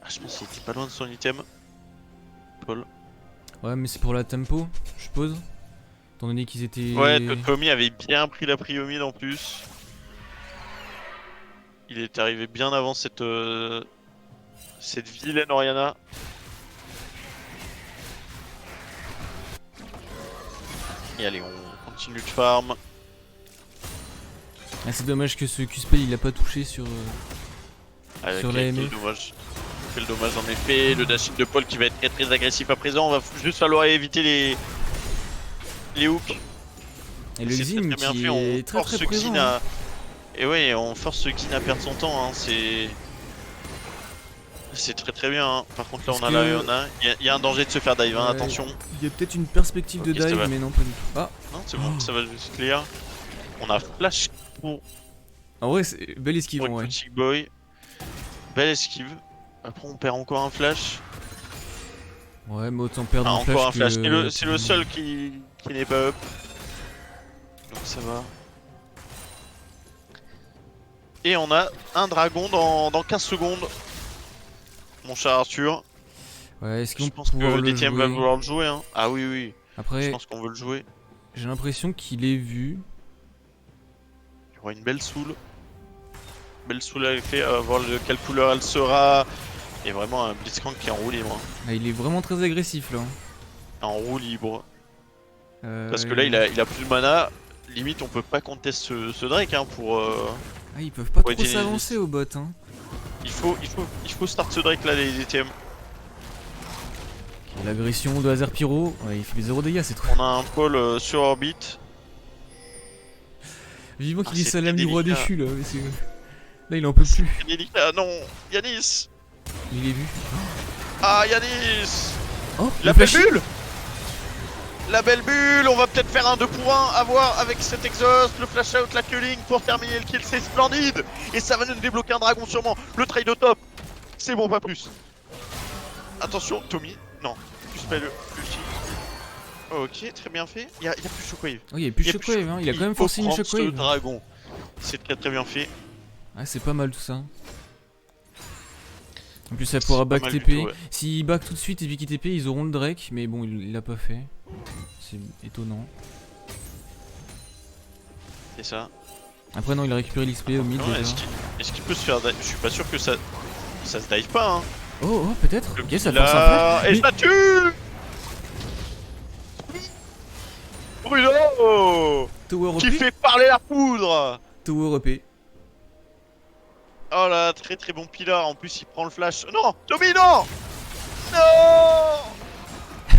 je pense qu'il était pas loin de son item. Paul. Ouais, mais c'est pour la tempo, je suppose. Étant donné qu'ils étaient. Ouais, Tommy avait bien pris la priomide en plus. Il est arrivé bien avant cette vilaine Oriana. Et allez, on continue de farm. Ah, c'est dommage que ce Q-spell il a pas touché sur. Avec Sur la quel MF. dommage. Quel dommage en effet. Le dash de Paul qui va être très très agressif à présent. On va juste falloir éviter les hooks. Et le C'est Xin très bien qui fait. On est très force très ce présent. Xin à. Et ouais, on force ce Xin à perdre son temps. Hein. C'est très très bien. Hein. Par contre là Est-ce on a que- là, il y a un danger de se faire dive. Hein. Ouais, Attention. Il y a peut-être une perspective de Ok, ça dive, va. mais non, pas du tout. Ah, Non, c'est bon, ça va juste clear. On a flash pour en vrai, c'est belle esquive en le vrai. petit boy. Belle esquive. Après on perd encore un flash. Ouais, mais autant perdre Enfin, un flash encore un que. flash. C'est le seul qui n'est pas up. Donc ça va. Et on a un dragon dans 15 secondes. Mon cher Arthur. Ouais, est-ce Je qu'on pense peut pouvoir que le DTM va jouer? vouloir le jouer. Hein. Ah oui, oui. Je Après, pense qu'on veut le jouer. j'ai l'impression qu'il est vu. Il y aura une belle soul. Belle soul à effet, à voir de quelle couleur elle sera. Et vraiment un Blitzcrank qui est en roue libre. Hein. Ah, il est vraiment très agressif là. En roue libre. Euh, Parce que là il a plus de mana. Limite on peut pas contester ce Drake hein, pour. Ah, ils peuvent pas Ouais, trop Genesis. s'avancer au bot. Hein. Il faut start ce Drake là les DTM. L'agression de Hazard Pyro, ouais, il fait 0 dégâts, c'est trop. On a un Paul sur orbite. Vivement Ah, qu'il est c'est salami très du roi délicat. déchu là. Là, il en peut plus. C'est délicat, non Yanis. Il est vu. Ah Yanis. Oh, La le belle flashy. bulle. La belle bulle, on va peut-être faire un 2 pour 1 à voir avec cet exhaust, le flash out, la culling pour terminer le kill, c'est splendide. Et ça va nous débloquer un dragon sûrement, le trade au top. C'est bon, pas plus. Attention, Tommy, non, plus pas le ulti. Ok, très bien fait. Il y a plus Shockwave. Oh, il y a plus de Il y a plus shockwave, hein. Il a quand même faut forcé une prendre ce shockwave. dragon. C'est très très bien fait. Ah, c'est pas mal tout ça. En plus, ça C'est pourra pas back mal du TP. tout, ouais. S'ils back tout de suite et puis qu'ils TP, ils auront le Drake. Mais bon, il l'a pas fait. C'est étonnant. C'est ça. Après, non, il a récupéré l'XP au mid Non, déjà. est-ce qu'il peut se faire dive? Je suis pas sûr que ça se dive pas. Hein. Oh, peut-être. Le Ok, petit ça là, force un flash. et Mais- je la tue. Bruno Tower qui OP. fait parler la poudre. Tower OP. Oh là, très très bon pilar. En plus, il prend le flash. Non, Tommy, non. Non.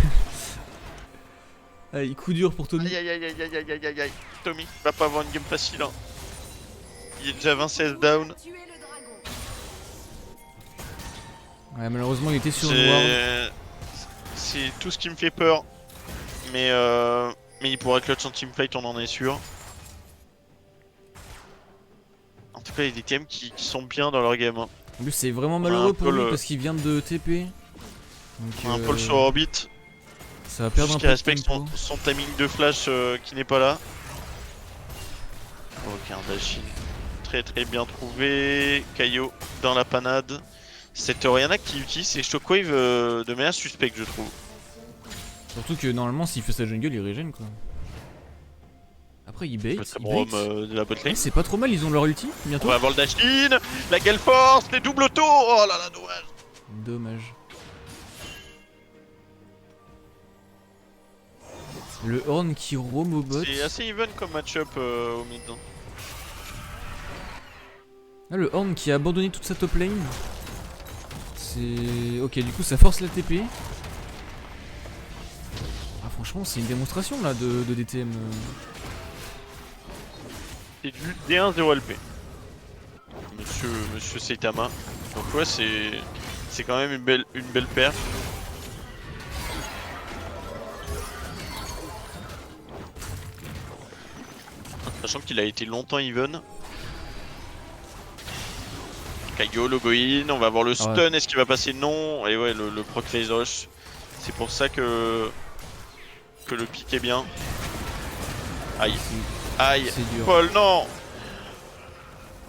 Allez, coup dur pour Tommy. Aïe aïe aïe aïe aïe aïe aïe aïe aïe. Tommy va pas avoir une game facile. Hein. Il est déjà 26 down. Ouais, malheureusement, il était sur une ward. C'est tout ce qui me fait peur. Mais il pourra clutch en teamfight, on en est sûr. En tout cas, il y a des TM qui sont bien dans leur game. Hein. En plus, c'est vraiment a malheureux un pour peu lui le- parce qu'il vient de TP. Donc, On a un Paul sur orbite. ça va perdre un Juste peu qu'il de respecte tempo. son timing de flash qui n'est pas là. Ok, un dash in. Très très bien trouvé. Kaio dans la panade. Cette Oriana qui utilise ses shockwave de manière suspecte, je trouve. Surtout que normalement, s'il fait sa jungle, il régène quoi. Après, il bait. Le très Il bon bait. homme de la Ouais, botlane. c'est pas trop mal, ils ont leur ulti On bientôt. va avoir le dash in, la gale force, les doubles autos. Oh là là, dommage. Dommage. Le Horn qui roam au bot. C'est assez even comme match-up au mid. Hein. Ah, le Horn qui a abandonné toute sa top lane. C'est. Ok, du coup, ça force la TP. Ah, franchement, c'est une démonstration là de DTM. C'est du D1 0 LP. Monsieur Saitama. Donc ouais, c'est quand même une belle perf. Sachant qu'il a été longtemps even. Kaio, logo in, on va voir le stun, ouais. est-ce qu'il va passer? Non. Et ouais, le proc phase rush. C'est pour ça que le pic est bien. Aïe, aïe. C'est dur. Paul, non.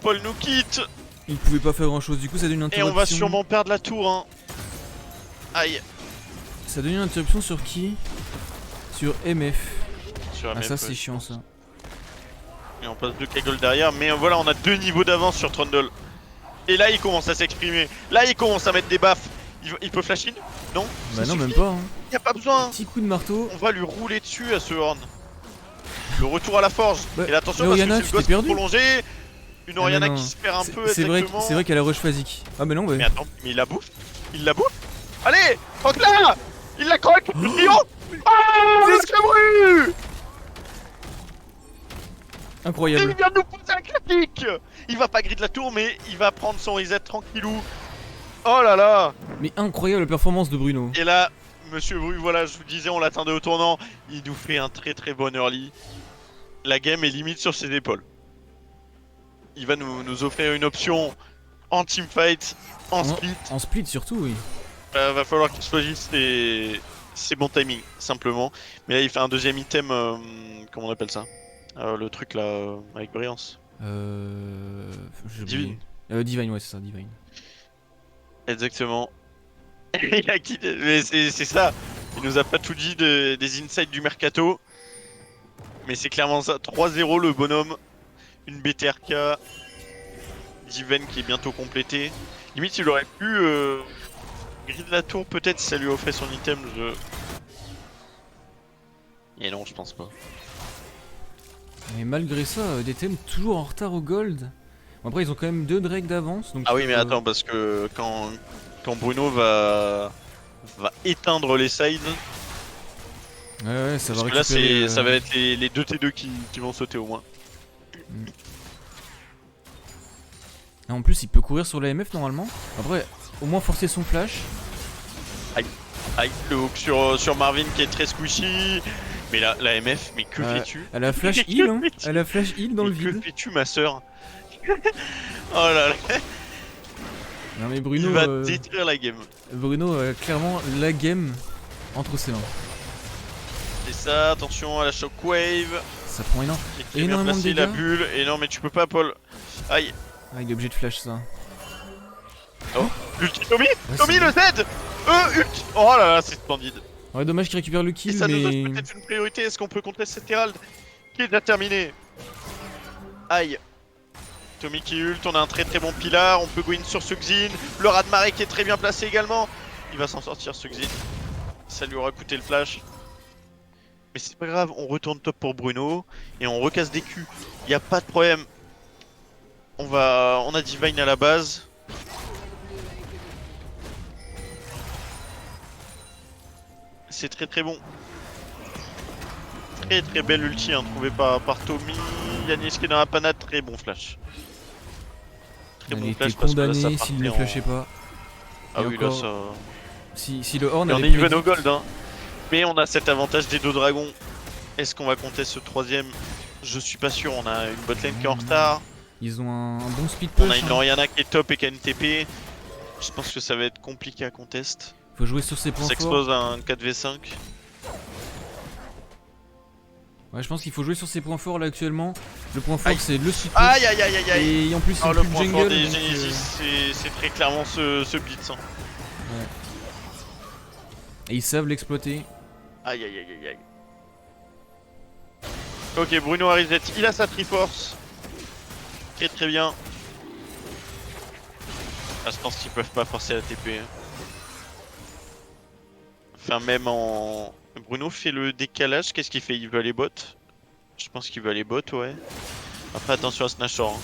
Paul nous quitte. Il pouvait pas faire grand chose, du coup ça donne une Et interruption. on va sûrement perdre la tour, hein. Aïe. Ça donne une interruption sur qui? Sur MF. Sur Ah MF, ça ouais, c'est je chiant pense. ça. Et on passe 2 Kaggle derrière, mais voilà, on a 2 niveaux d'avance sur Trundle. Et là, il commence à s'exprimer. Là, il commence à mettre des baffes. Il peut flash in? Non? Bah Ça non, même suffit. pas. Hein. Y a pas besoin. Petit coup de marteau. On va lui rouler dessus à ce horn. Le retour à la forge. Ouais. Et attention Mais parce Oriana, que c'est tu le t'es ghost perdu. prolongé. Une Ah, Oriana mais non. qui se perd un peu C'est vrai, exactement. c'est vrai qu'elle a rush phasique. Ah mais non, ouais. Mais attends, mais il la bouffe. Il la bouffe. Allez, croque-la. Il la croque. Le trio. Ah, le scabru. Il Incroyable. vient de nous poser un critique. Il va pas grid la tour, mais il va prendre son reset tranquillou. Oh là là. Mais incroyable performance de Bruno. Et là, Monsieur Bru, voilà, je vous disais, on l'attendait au tournant. Il nous fait un très très bon early. La game est limite sur ses épaules. Il va nous offrir une option en teamfight, en split. En split surtout, oui. Va falloir qu'il choisisse ses bons timings, simplement. Mais là, il fait un deuxième item, comment on appelle ça? Le truc là, avec brillance. J'ai Divine. oublié. Divine, ouais, c'est ça, Divine. Exactement. Il a quitté. Mais c'est ça. Il nous a pas tout dit des insights du mercato. Mais c'est clairement ça. 3-0 le bonhomme. Une BTRK. Diven qui est bientôt complété. Limite, il aurait pu grid la tour peut-être si ça lui offrait son item. Et non, je pense pas. Mais malgré ça, des thèmes toujours en retard au gold. Bon, après, ils ont quand même 2 Drake d'avance. Donc Ah oui, mais attends, parce que quand Bruno va éteindre les sides, Ouais, ça va parce que là récupérer. ça va être les 2 T2 qui vont sauter au moins. Ah, en plus, il peut courir sur la MF normalement. Après, au moins forcer son flash. Aïe, le hook sur Marvin qui est très squishy. Mais là, la MF, mais que fais-tu? Elle a flash Que heal, hein. fais-tu Elle a flash heal dans le Mais que vide. fais-tu, ma soeur? Oh là là, Non mais il Bruno, va détruire la game. Bruno a clairement la game entre ses mains. C'est ça, attention à la shockwave. Ça prend énorme. Et qui est bien Énormément de placé, la dégâts. bulle. Et non, mais tu peux pas, Paul. Aïe. Ah, il est obligé de flash ça. Ulti Tommy, Ouais, Tommy c'est le Z. Ulti. Oh là là, c'est splendide. Ouais, dommage qu'il récupère le Et kill, ça nous donne mais. peut-être une priorité. Est-ce qu'on peut contrer cet Herald qui est déjà terminé? Aïe. Tommy qui ult, on a un très très bon pilar. On peut go in sur ce Xin. Le rat de marée qui est très bien placé également. Il va s'en sortir ce Xin. Ça lui aura coûté le flash. Mais c'est pas grave, on retourne top pour Bruno. Et on recasse des culs. Y a pas de problème. On a Divine à la base. C'est très très bon. Très très belle ulti hein, trouvée par Tommy. Yanis qui est dans la panade, très bon flash. Très Elle bon était flash parce que là, ça condamnée s'il ne partait flashait pas. Ah Et oui encore, là ça... Si le Horn Et on avait est even prédit- au gold hein. Mais on a cet avantage des deux dragons. Est-ce qu'on va compter ce troisième? Je suis pas sûr, on a une botlane qui est en retard. Ils ont un bon speed On a push. une Hein. Oriana qui est top et qui a une TP. Je pense que ça va être compliqué à contest. Faut jouer sur ses On points forts. s'expose à un 4v5. Ouais, je pense qu'il faut jouer sur ses points forts là actuellement. Le point fort Aïe. c'est le speed push. Aïe aïe aïe aïe aïe. Et en plus, Oh, ils le ont plus point de fort jungle. des donc, Genesis, c'est très clairement ce blitz. Hein. Et ils savent l'exploiter. Aïe aïe aïe aïe aïe. Ok, Bruno a reset, il a sa Triforce. Très très bien. Ah, je pense qu'ils peuvent pas forcer la TP. Enfin, même en. Bruno fait le décalage, qu'est-ce qu'il fait? Il veut aller bot? Je pense qu'il veut aller bot, ouais. Après, attention à ce Nashor. Hein.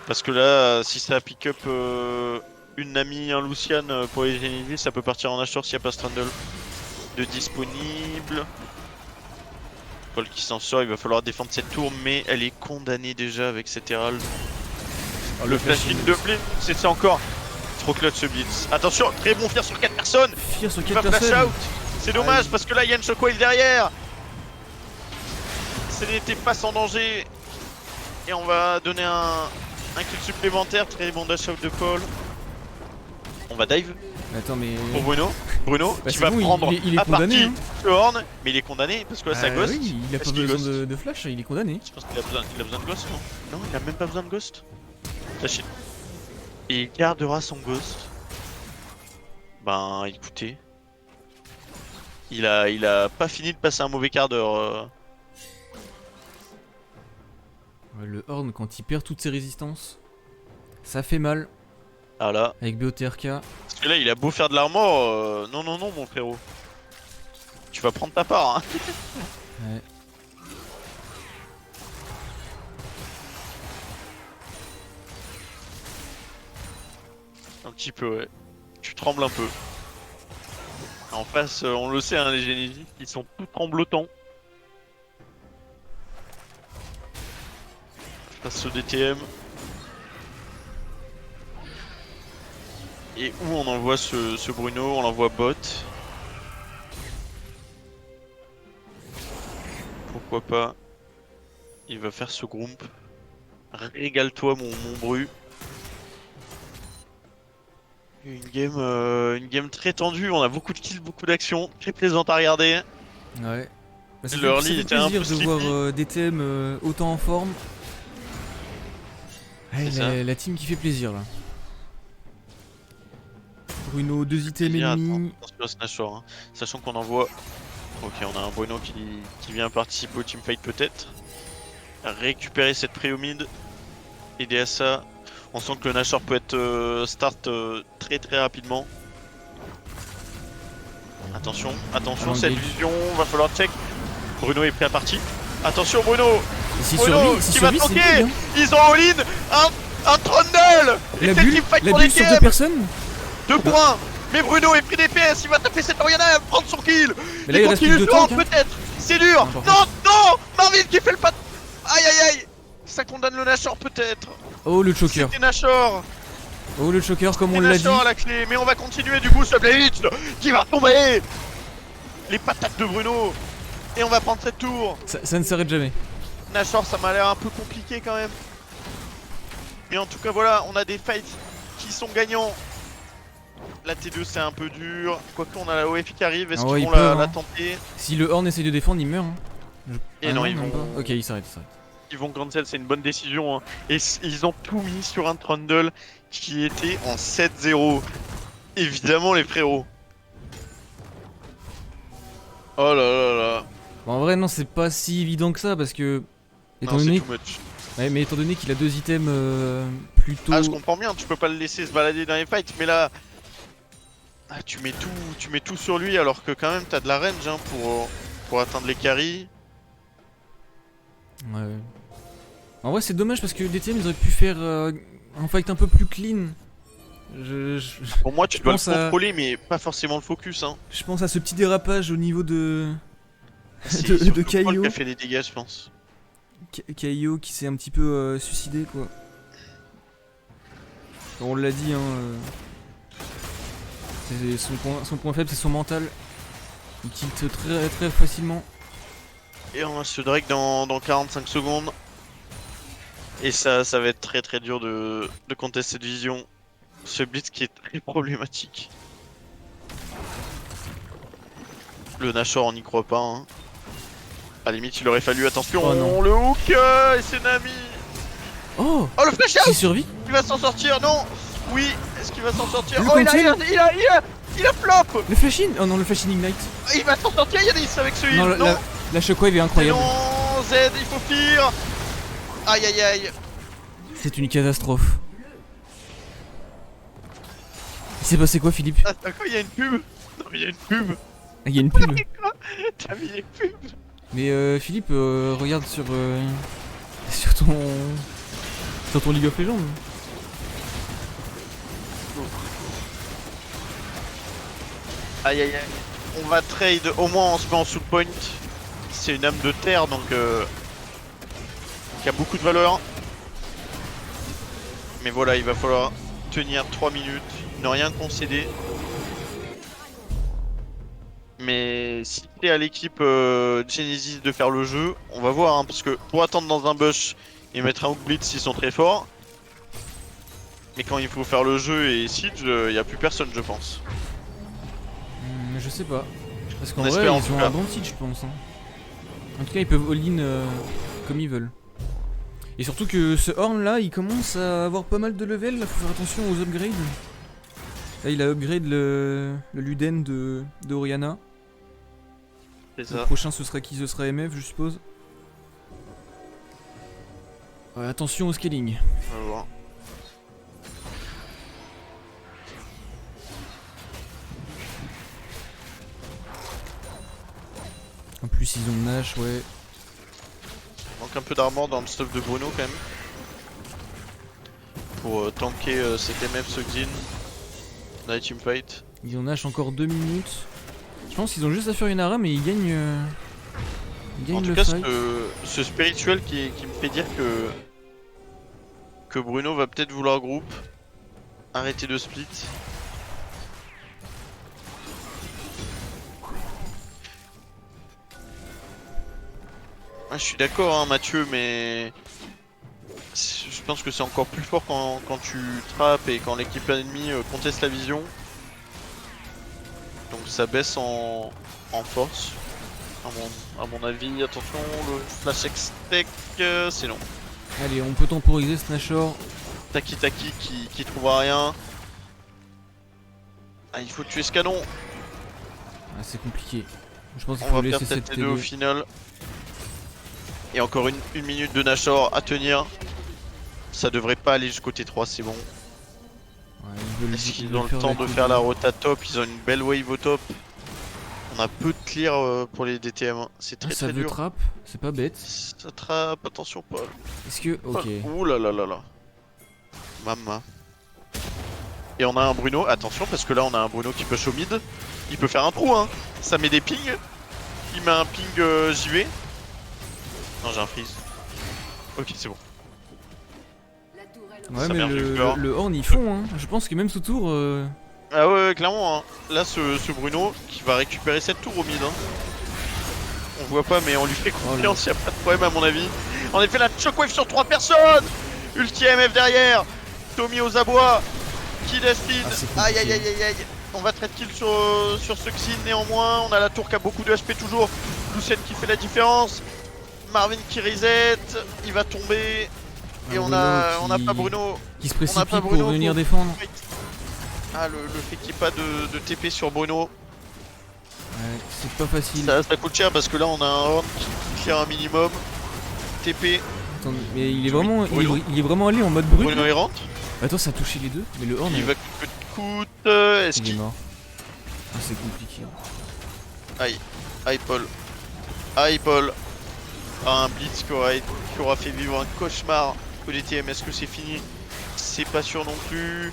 Parce que là, si ça pick up une Nami, un Lucian pour les Genesis, ça peut partir en Nashor s'il n'y a pas Strandle de disponible. Paul qui s'en sort, il va falloir défendre cette tour, mais elle est condamnée déjà avec cet Herald. Oh, Le flash in de Blitz, c'est ça encore. Trop clutch ce Blitz. Attention, très bon fear sur 4 personnes. Fear sur Il va 4 flash personnes. out. C'est dommage Aïe. parce que là il y a une shockwave derrière. Ce n'était pas sans danger. Et on va donner un kill supplémentaire. Très bon dash out de Paul. On va dive Attends, mais. pour Bruno. Bruno Bah, qui c'est va bon, prendre il est à condamné. partie Hein. le horn. Mais il est condamné parce que là ça ghost. Oui, il a pas Est-ce qu'il besoin ghost de flash, il est condamné. Je pense qu'il a besoin de ghost, non? Non, il a même pas besoin de ghost. Tachine. Et il gardera son ghost. Ben écoutez. Il a pas fini de passer un mauvais quart d'heure. Ouais, le Horn, quand il perd toutes ses résistances, ça fait mal. Ah là. Avec BOTRK. Parce que là, il a beau faire de l'armor. Non, non, non, mon frérot. Tu vas prendre ta part, hein. Ouais. Un petit peu, ouais. Tu trembles un peu. En face, on le sait, hein, les Genesis, ils sont tout tremblotants. Je passe au DTM. Et où on envoie ce Bruno? On l'envoie bot. Pourquoi pas? Il va faire ce group. Régale-toi, mon Bru. Une game très tendue, on a beaucoup de kills, beaucoup d'actions, très plaisante à regarder. Ouais. Bah, ça Le fait, early ça fait était un plaisir peu de voir sleepy. DTM autant en forme. Ouais, C'est ça. la team qui fait plaisir là. Bruno, 2 items ennemis. Attention à ce Nashor, hein. Sachant qu'on envoie... Ok, on a un Bruno qui vient participer au teamfight peut-être. Récupérer cette pré mid. Aider à ça. On sent que le Nashor peut être start très très rapidement. Attention, attention, Ah, cette engage. vision, va falloir check. Bruno est prêt à partir. Attention Bruno, Et s'il Bruno survit, qui s'il va survit, c'est tanker. good, Ils ont all-in un Trundle. Et La c'est le bulle, teamfight la pour bulle les sur TM. 2 personnes. 2 points. Mais Bruno est pris DPS, il va taper cette Oriana et prendre son kill. Mais là il reste plus de sur tank. un, peut-être. C'est dur. Non, Non, par non, Marvin qui fait le pas. Aïe aïe aïe. Ça condamne le Nashor peut-être. Oh le choker. C'était Nashor. Oh le choker comme on C'était l'a dit. Nashor à la clé. Mais on va continuer du coup ce Blitz qui va tomber. Les patates de Bruno. Et on va prendre cette tour. Ça ne s'arrête jamais. Nashor, ça m'a l'air un peu compliqué quand même. Mais en tout cas, voilà, on a des fights qui sont gagnants. La T2, c'est un peu dur. Quoique, on a la OFI qui arrive. Est-ce Ah ouais, qu'ils vont ils peuvent, la hein. tenter? Si le Horn essaye de défendre, il meurt. Hein. Et non, ils même vont... pas. Ok, il s'arrête, il s'arrête. Ils vont cancel, c'est une bonne décision. Hein. Et ils ont tout mis sur un Trundle qui était en 7-0. Évidemment, les frérots. Oh là là là. Bon, en vrai, non, c'est pas si évident que ça parce que. Étant Non, c'est donné, too much. ouais, mais étant donné qu'il a 2 items plutôt. Ah, je comprends bien, tu peux pas le laisser se balader dans les fights, mais là, ah, tu mets tout sur lui alors que quand même t'as de la range hein, pour atteindre les carries. Ouais. En vrai, c'est dommage parce que DTM ils auraient pu faire un fight un peu plus clean. Pour moi, tu dois le pense à- contrôler, mais pas forcément le focus. Hein. Je pense à ce petit dérapage au niveau de. C'est de surtout Paul Kaio. qui a fait les dégâts, je pense. Kaio qui s'est un petit peu suicidé quoi. On l'a dit, hein. Son point faible, c'est son mental. Il tilte très, très facilement. Et on a ce Drake dans 45 secondes. Et ça va être très très dur de contester cette vision. Ce blitz qui est très problématique. Le Nashor, on n'y croit pas. Hein. À la limite, il aurait fallu attention. Oh non. Le hook et c'est Nami. Oh, Oh, le flash out. s'il survit. Il va s'en sortir, non. Oui, est-ce qu'il va s'en sortir? Le Oh, container. il a flop. Le flash in. Oh non, le flash in ignite. Il va s'en sortir, Yanis, avec ce heal. Non, Non, la shockwave est incroyable. non, Z, il faut fuir. Aïe, aïe, aïe. C'est une catastrophe. Il s'est passé quoi, Philippe? Attends, quoi, il y a une pub? Non, mais il y a une pub. Ah, il y a une pub. T'as mis une pub? Mais Philippe, regarde sur ton League of Legends. Aïe, aïe, aïe. On va trade, au moins on se met en soul point. C'est une âme de terre, donc qui a beaucoup de valeur. Mais voilà, il va falloir tenir 3 minutes, ne rien concéder. Mais si c'est à l'équipe Genesis de faire le jeu, on va voir, hein, parce que pour attendre dans un bush et mettre un hook blitz, ils sont très forts. Mais quand il faut faire le jeu et siege, il n'y a plus personne, je pense. Je sais pas. Parce qu'en On vrai, espère, en ils tout ont cas. un bon siege, je pense. Hein. En tout cas, ils peuvent all-in comme ils veulent. Et surtout que ce Horn là, il commence à avoir pas mal de level, là, faut faire attention aux upgrades. Là, il a upgrade le Luden de Oriana. C'est Le ça. prochain, ce sera qui? Ce sera MF, je suppose. Ouais, attention au scaling. On va voir. En plus, ils ont Nash, ouais. Il manque un peu d'armor dans le stuff de Bruno quand même. Pour tanker cet MF Sugzin. Night Teamfight. Ils ont Nash encore 2 minutes. Je pense qu'ils ont juste à faire une ARA, mais ils gagnent. Ils gagnent En tout le cas, fight. ce spirituel qui me fait dire que Bruno va peut-être vouloir groupe. Arrêter de split. Ah, je suis d'accord, hein, Mathieu, mais je pense que c'est encore plus fort quand tu trappes et quand l'équipe ennemie conteste la vision. Donc ça baisse en force. À mon avis, attention, le flash extec, c'est non. Allez, on peut temporiser ce Nashor. Taki Taki qui trouvera rien. Ah, il faut tuer ce canon. Ah, c'est compliqué. Je pense qu'il On faut va laisser perdre cette cette T2 au TD. final. Et encore une minute de Nashor à tenir. Ça devrait pas aller jusqu'au T3, c'est bon. Ouais, ils veulent, Est-ce ils qu'ils veulent ont le temps de TD. faire la rota top? Ils ont une belle wave au top. On a peu de clear pour les DTM. Hein. C'est Ah, très ça très veut dur. trap, c'est pas bête. Ça trappe, attention Paul. Est-ce que. Ok. Ouh là là là là. Mama. Et on a un Bruno, attention parce que là on a un Bruno qui push au mid. Il peut faire un trou hein. Ça met des pings. Il met un ping JV. Non j'ai un freeze. Ok c'est bon. Ouais, Ça mais merde, j'ai eu peur. le Horn ils font, hein. Je pense que même sous tour. Ah ouais clairement hein. Là ce Bruno qui va récupérer cette tour au mid hein. On voit pas mais on lui fait confiance, y a pas de problème à mon avis. En effet la shockwave sur 3 personnes. Ulti MF derrière. Tommy aux abois. Kill speed. Ah, c'est Aïe compliqué. aïe aïe aïe aïe. On va trade kill sur ce Xin néanmoins. On a la tour qui a beaucoup de HP toujours. Lucien qui fait la différence. Marvin qui reset. Il va tomber. Et on a pas Bruno. Qui se On n'a précipite pas pour Bruno venir pour- défendre. Ah le fait qu'il n'y ait pas de TP sur Bruno. Ouais, c'est pas facile. Ça coûte cher parce que là on a un Horn qui clear un minimum. TP. Attends, mais il est Oui, vraiment, Bruno. il est vraiment allé en mode brut. Bruno là. il rentre. Attends, ça a touché les deux. Mais le Horn, Il va coûte que coûte. Est-ce il est qu'il. mort. Ah, c'est compliqué. Aïe. Aïe Paul. Aïe Paul. Ah, un blitz qui aura fait vivre un cauchemar au DTM. Est-ce que c'est fini? C'est pas sûr non plus.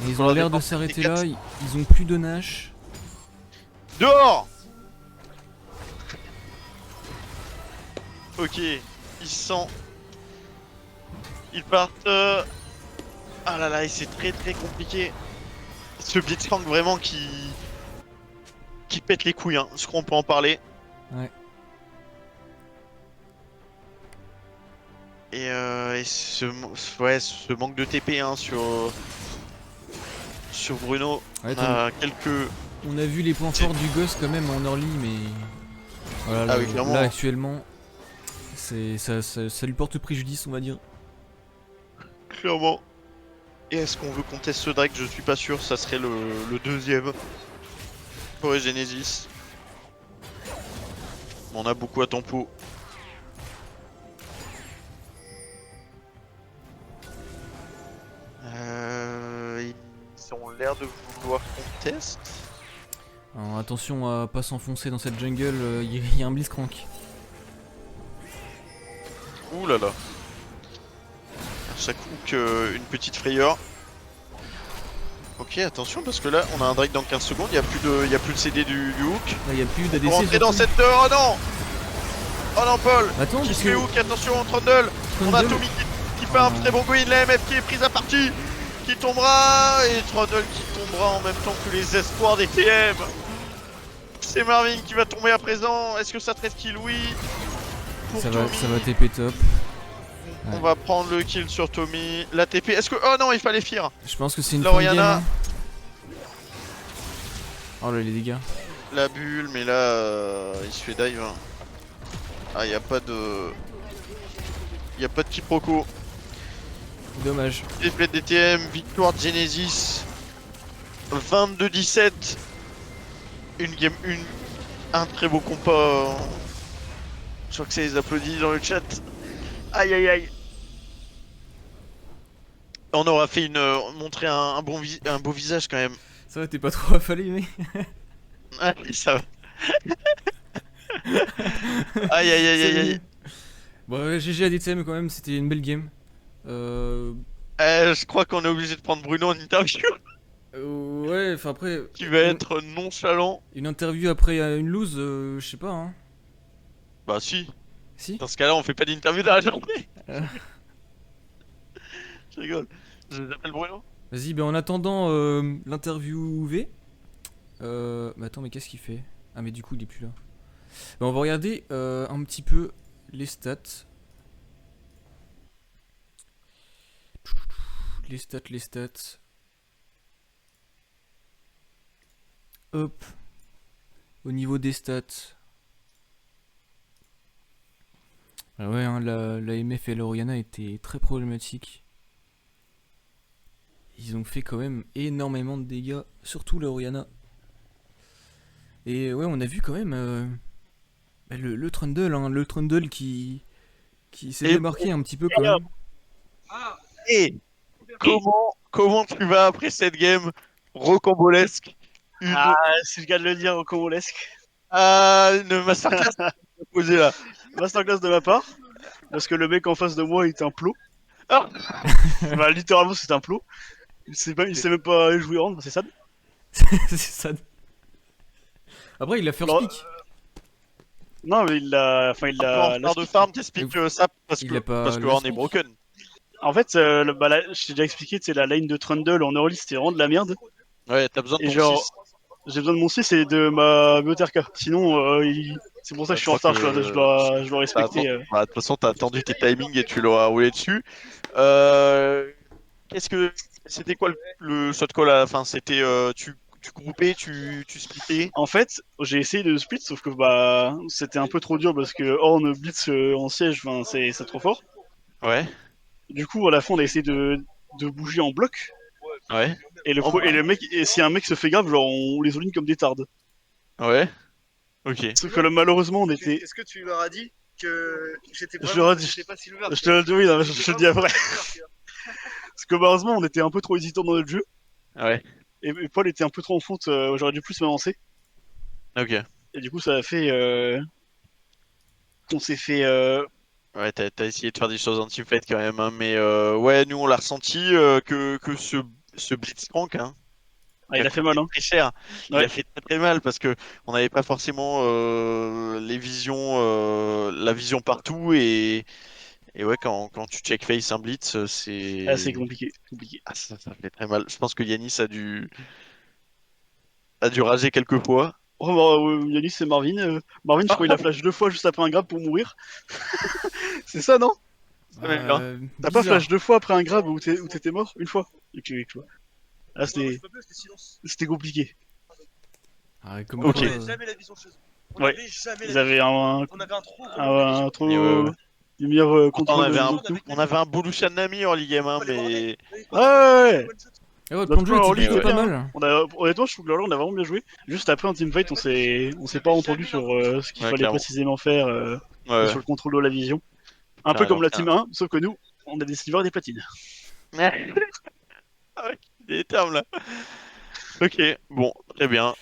Et ils On ont a l'air de dépensé s'arrêter 4. là. Ils ont plus de Nash. Dehors. Ok. Ils sentent. Ils partent. Ah là là, et c'est très très compliqué. Ce Blitzcrank vraiment qui pète les couilles, hein. Je crois qu'on peut en parler. Ouais. Et ce manque de TP hein, sur Bruno. Ouais, On a quelques. on a vu les points forts du Ghost quand même en early, mais voilà, Ah oui, clairement. là actuellement, ça lui porte préjudice, on va dire. Clairement. Et est-ce qu'on veut contester ce Drake? Je suis pas sûr, ça serait le deuxième. Pour Genesis. On a beaucoup à tempo. Ils ont l'air de vouloir qu'on teste. Alors, attention à pas s'enfoncer dans cette jungle, il y a un Blitzcrank. Ouh là là. À chaque hook, une petite frayeur. Ok, attention parce que là on a un Drake dans 15 secondes, il y a plus de CD du hook. Là, il y a plus Pour d'ADC. rentrer dans surtout. cette. Oh non! Oh non, Paul! Attends, Qui parce se fait que hook? Attention, Trundle! On a Trundle- Tommy qui fait un très bon go in, la MF qui est prise à partie, qui tombera, et Trundle qui tombera en même temps que les espoirs des TM. C'est Marvin qui va tomber à présent. Est-ce que ça trade kill? Oui. Pour ça Tommy. va TP top. On va prendre le kill sur Tommy. La TP. Est-ce que. Oh non, il fallait fear. Je pense que c'est une Là, fin de game. Oriana. Hein. Oh là les dégâts. La bulle, mais là, il se fait dive. Hein. Ah, il n'y a pas de. Y a pas de quiproquo. Dommage. Défaite DTM, victoire de Genesis. 22-17. Une game 1. Un très beau compas. Je crois que ça les applaudit dans le chat. Aïe aïe aïe. On aura fait montrer un un beau visage quand même. Ça va, t'es pas trop affalé, mais. Allez, ça va. Aïe aïe aïe aïe aïe. Bon, ouais, GG à DTM quand même, c'était une belle game. Je crois qu'on est obligé de prendre Bruno en interview. Ouais, enfin après. Qui va être nonchalant. Une interview après une lose, je sais pas, hein. Bah si. Si? Dans ce cas-là, on fait pas d'interview dans la journée. Euh. Je rigole. Je l'appelle Bruno. Vas-y, ben en attendant l'interview V. Mais attends, mais qu'est-ce qu'il fait? Ah, mais du coup, il est plus là. Ben, on va regarder un petit peu les stats. Les stats. Hop. Au niveau des stats. Ah ouais, hein, la MF et l'Oriana étaient très problématiques. Ils ont fait quand même énormément de dégâts, surtout l'Oriana. Et ouais, on a vu quand même le Trundle, hein, le Trundle qui s'est démarqué un petit peu quand même. Et comment tu vas après cette game rocambolesque? Ah, c'est le cas de le dire, rocambolesque. Une masterclass posée là. Masterclass de ma part, parce que le mec en face de moi est un plot. Ah. Bah, littéralement, c'est un plot. Il sait même pas jouer rendre, c'est ça. C'est ça. Après, il a first Alors, pick. Non, mais il l'a. Enfin, il Un peu l'a. en retard de farm, t'expliques ça parce Il que a pas parce que last on est pick. broken. En fait, je t'ai déjà expliqué, c'est la lane de Trundle en early, c'était vraiment de la merde. Ouais, t'as besoin de Et ton genre, 6. j'ai besoin de mon 6 et de ma Bioterka. Sinon, c'est pour ça que je suis en retard, je dois respecter. Bah, de toute façon, t'as attendu tes timings et tu l'auras roulé dessus. Qu'est-ce que c'était quoi le shot call à la fin? C'était tu groupais, tu splittais. En fait, j'ai essayé de split, sauf que bah c'était un peu trop dur parce que Horn Blitz en siège, enfin, c'est trop fort. Ouais, Du coup, à la fin, on a essayé de bouger en bloc. ouais, Et le mec, et si un mec se fait grave, genre on les ouline comme des tardes. ouais. Ok. Sauf que là, malheureusement, on était. Est-ce que tu leur as dit que j'étais Je leur ai dit- j'étais pas Silver? Je te le dis, oui, non, je te le dis après. Parce que malheureusement, on était un peu trop hésitant dans notre jeu. Ouais. Et Paul était un peu trop en fonte, j'aurais dû plus m'avancer. Ok. Et du coup, ça a fait. On s'est fait. Ouais, t'as essayé de faire des choses en teamfight quand même, hein, mais ouais, nous on l'a ressenti que ce Blitzcrank, hein, Ah, il a fait mal, hein. très cher. Il Ouais. a fait très très mal parce que on n'avait pas forcément les visions, la vision partout et ouais, quand tu check face un blitz, c'est Ah, c'est compliqué. Compliqué. ah, ça fait très mal. Je pense que Yanis a dû rager quelques fois. Oh, bah, Yanis, c'est Marvin. Marvin, je crois qu'il a flash 2 fois juste après un grab pour mourir. C'est ça, non? T'as pas flash 2 fois après un grab où t'étais mort? Une fois? Ok, tu vois. Ah, c'était compliqué. Ah, comme Ok. On quoi, avait jamais la vision chez eux. On Ouais. avait jamais Ils la avaient un On avait un trop gros un trop. Et ouais, ouais. Une meilleure On contrôle avait de un, vision que nous. on avait un Boulouchan Nami en Ligue M1, mais Ouais. Ah ouais, Notre plan de jeu plan en était ligne, plutôt pas ouais. mal. Honnêtement, je trouve que là, on a vraiment bien joué. Juste après un teamfight, on s'est pas entendu sur ce qu'il Ouais, fallait clairement. précisément faire Ouais. sur le contrôle de la vision. Un peu Carrément, comme la team 1, sauf que nous, on a des silvers et des platines. Ah ouais, des termes là. Ok, bon, très bien.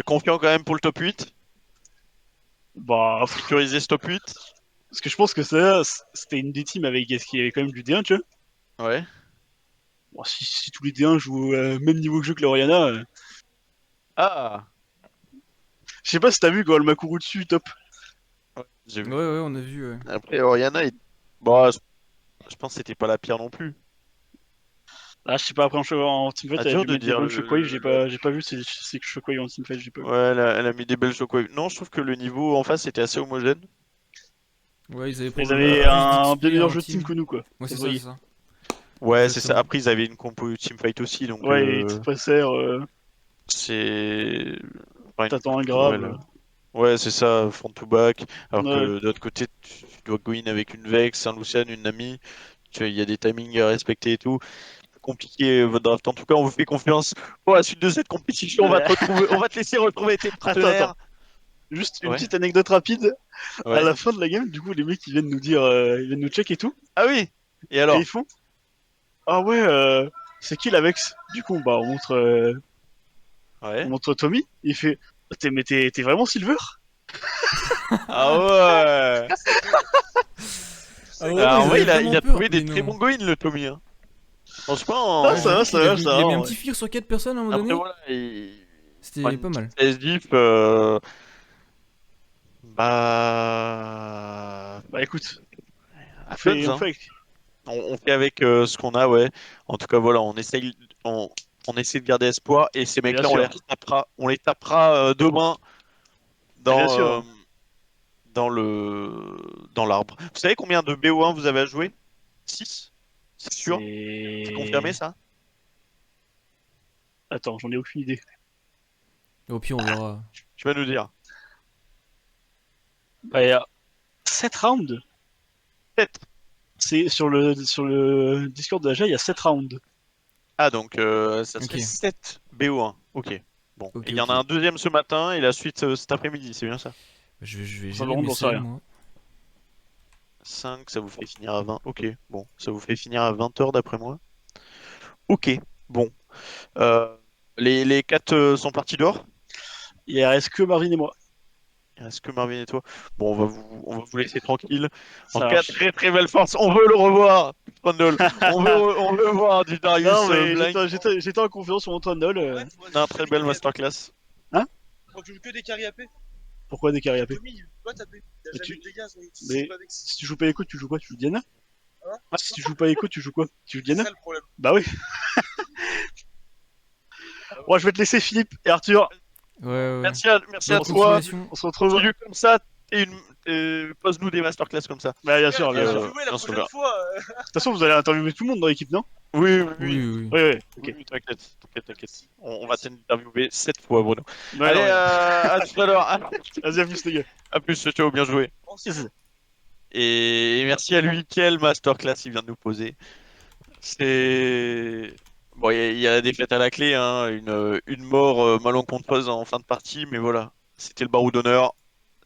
Confiant quand même pour le top 8. Bah, Sécuriser ce top 8. parce que je pense que ça, c'était une des teams avec ce qui avait quand même du D1, tu vois. Ouais. Bon, si tous les D1 jouent au même niveau que jeu que l'Oriana, Ah. je sais pas si t'as vu quand elle m'a couru dessus, top. Ouais, j'ai Ouais, vu. ouais, on a vu. Ouais. Après, Oriana, bon, je pense que c'était pas la pire non plus. Ah, je sais pas, après en teamfight, Ah, elle a dur dû de mettre des dire bonnes shockwave, le- j'ai pas vu c'est que shockwave en teamfight, j'ai pas vu. Ouais, elle a mis des belles shockwaves. Non, je trouve que le niveau en face était assez homogène. Ouais, ils avaient Ils probablement avaient plus un d'XP bien meilleur en jeu de team que nous, quoi. Ouais, c'est Ça se ça, c'est voyait. ça. Ouais, c'est ça. Exactement. Après, ils avaient une compo teamfight aussi, donc Ouais, et tout presser, c'est. Enfin, t'attends un ouais, grave. Ouais, c'est ça, front to back. Alors Ouais. que de l'autre côté, tu dois go in avec une Vex, un Lucian, une Nami. Il y a des timings à respecter et tout. Compliqué votre draft. En tout cas, on vous fait confiance pour la suite de cette compétition. On va te laisser retrouver tes Attends. partenaires. Juste une Ouais, petite anecdote rapide. À ouais. la fin de la game, du coup, les mecs ils viennent nous dire, ils viennent nous check et tout, Ah oui. Et et alors? ils font ah ouais, c'est qui la Vex? Du coup, bah on Ouais. montre Tommy. Il fait mais t'es vraiment Silver? Ah ouais. Ah ouais, non, Ah, ils en vrai, avaient il vraiment a peur. trouvé des Mais très non. bons goins, le Tommy, hein. Non, Franchement, Ouais, j'avoue qu'il ça il a mis va, un ouais. petit fear sur 4 personnes à un moment après donné. voilà, il prend C'était une pas petite mal. diff. Bah, Bah écoute, happens, on hein. fait avec. On fait avec ce qu'on a, ouais. En tout cas, voilà, on, on essaie de garder espoir et ces Bien mecs-là, sûr, on les tapera demain bien dans, sûr. dans l'arbre. Vous savez combien de BO1 vous avez à jouer? 6. C'est sûr? C'est confirmé C'est. ça? Attends, j'en ai aucune idée. Au pire, on verra. Tu vas nous dire. Bah, il y a 7 rounds. 7. C'est sur le Discord de la GA, il y a 7 rounds. Ah, donc ça Ok, serait 7 BO1. Ok. Bon. Et ok, il y en a ok. un deuxième ce matin et la suite cet après-midi, c'est bien ça? Je vais Ça, gérer par contre, mes j'en sais selles, rien. moi. 5, ça vous fait finir à 20. Ok, bon, ça vous fait finir à 20 heures d'après moi. Ok, bon. Euh, les 4 sont partis dehors. Il reste que Marvin et moi. Il reste que Marvin et toi. Bon, on va vous laisser tranquille. En Ça tout cas, marche. très très belle force. On veut le revoir, Trundle. On veut voir du Darius Non, mais blind. j'étais en confiance sur mon Trundle. Ouais, tu vois, tu Un joues que très des belle carry AP. masterclass. Hein? Quand tu joues que des carry AP. Pourquoi des carry AP? Tommy, il doit taper. Il a Mais jamais de dégâts, donc tu joues mais pas avec. si tu joues pas Echo, tu joues quoi? Tu joues Diana? Hein? Ah, si tu joues pas Echo, tu joues quoi? Tu joues C'est Diana? ça le problème. Bah oui. Bon, je vais te laisser Philippe et Arthur. Ouais, ouais. Merci à Bonne toi. continuation. On se retrouve. Continue comme ça. Pose-nous des masterclass comme ça. Bah bien Ouais, sûr, Et bien sûr. interviewé la on se prochaine reverra. fois. De toute façon, vous allez interviewer tout le monde dans l'équipe, non? Oui, oui, Oui, oui. oui, oui. Oui, oui, Oui, ok. oui, t'inquiète, t'inquiète, t'inquiète. On va t'interviewer 7 fois, Bruno. Ouais, Allez, non, mais... à tout à l'heure. Vas-y, à plus, les gars. À plus, ciao, bien joué. Yes. Et merci à lui, quel masterclass il vient de nous poser. C'est... Bon, il y a la défaite à la clé, hein, une mort malencontreuse en fin de partie, mais voilà. C'était le barreau d'honneur,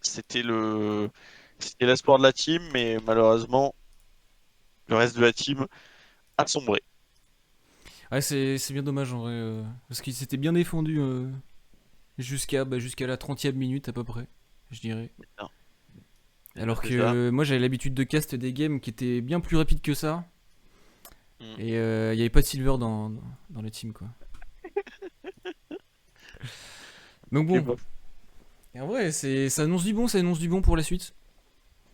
c'était le... c'était l'espoir de la team, mais malheureusement, le reste de la team a sombré. Ouais, c'est bien dommage en vrai. Parce qu'il s'était bien défendu jusqu'à la 30e minute à peu près, je dirais. Non, Alors c'est ça. que moi j'avais l'habitude de cast des games qui étaient bien plus rapides que ça. Mm. Et il n'y avait pas de silver dans le team quoi. Donc Ok, bon, bah. et en vrai ça annonce du bon pour la suite.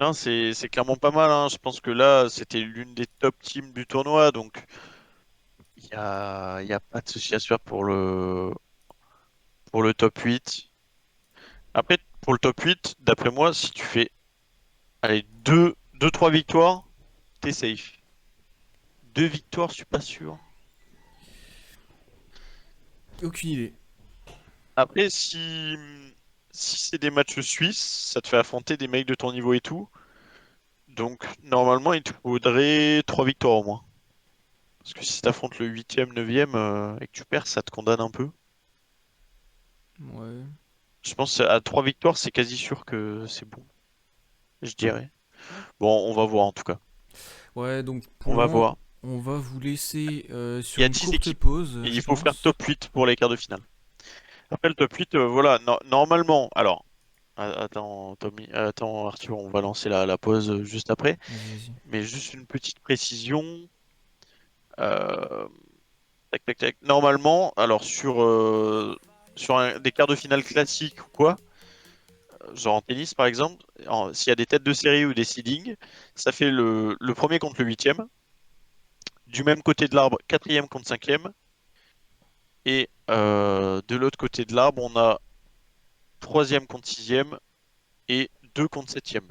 Non, c'est clairement pas mal, hein. Je pense que là, c'était l'une des top teams du tournoi, donc il y a pas de souci à se faire pour le top 8. Après, pour le top 8, d'après moi, si tu fais allez, 3 victoires, t'es safe. 2 victoires, je suis pas sûr. Aucune idée. Après, si c'est des matchs suisses, ça te fait affronter des mecs de ton niveau et tout. Donc, normalement, il te faudrait 3 victoires au moins. Parce que si t'affrontes le 8e, 9e et que tu perds, ça te condamne un peu. Ouais. Je pense à 3 victoires, c'est quasi sûr que c'est bon, je dirais. Bon, on va voir en tout cas. Ouais, donc pour On le va moment, voir. on va vous laisser Il sur y a une 10 courte équipes pause, et je il faut faire pense. top 8 pour les quarts de finale. Après le top 8, voilà, normalement, alors, attends, Tommy, attends Arthur, on va lancer la pause juste après. Vas-y, vas-y. Mais juste une petite précision. euh, Tac, tac, tac. Normalement, alors sur des quarts de finale classiques ou quoi, genre en tennis par exemple, s'il y a des têtes de série ou des seedings, ça fait le premier contre le huitième. Du même côté de l'arbre, quatrième contre cinquième. Et de l'autre côté de l'arbre, on a troisième contre sixième et deux contre septième.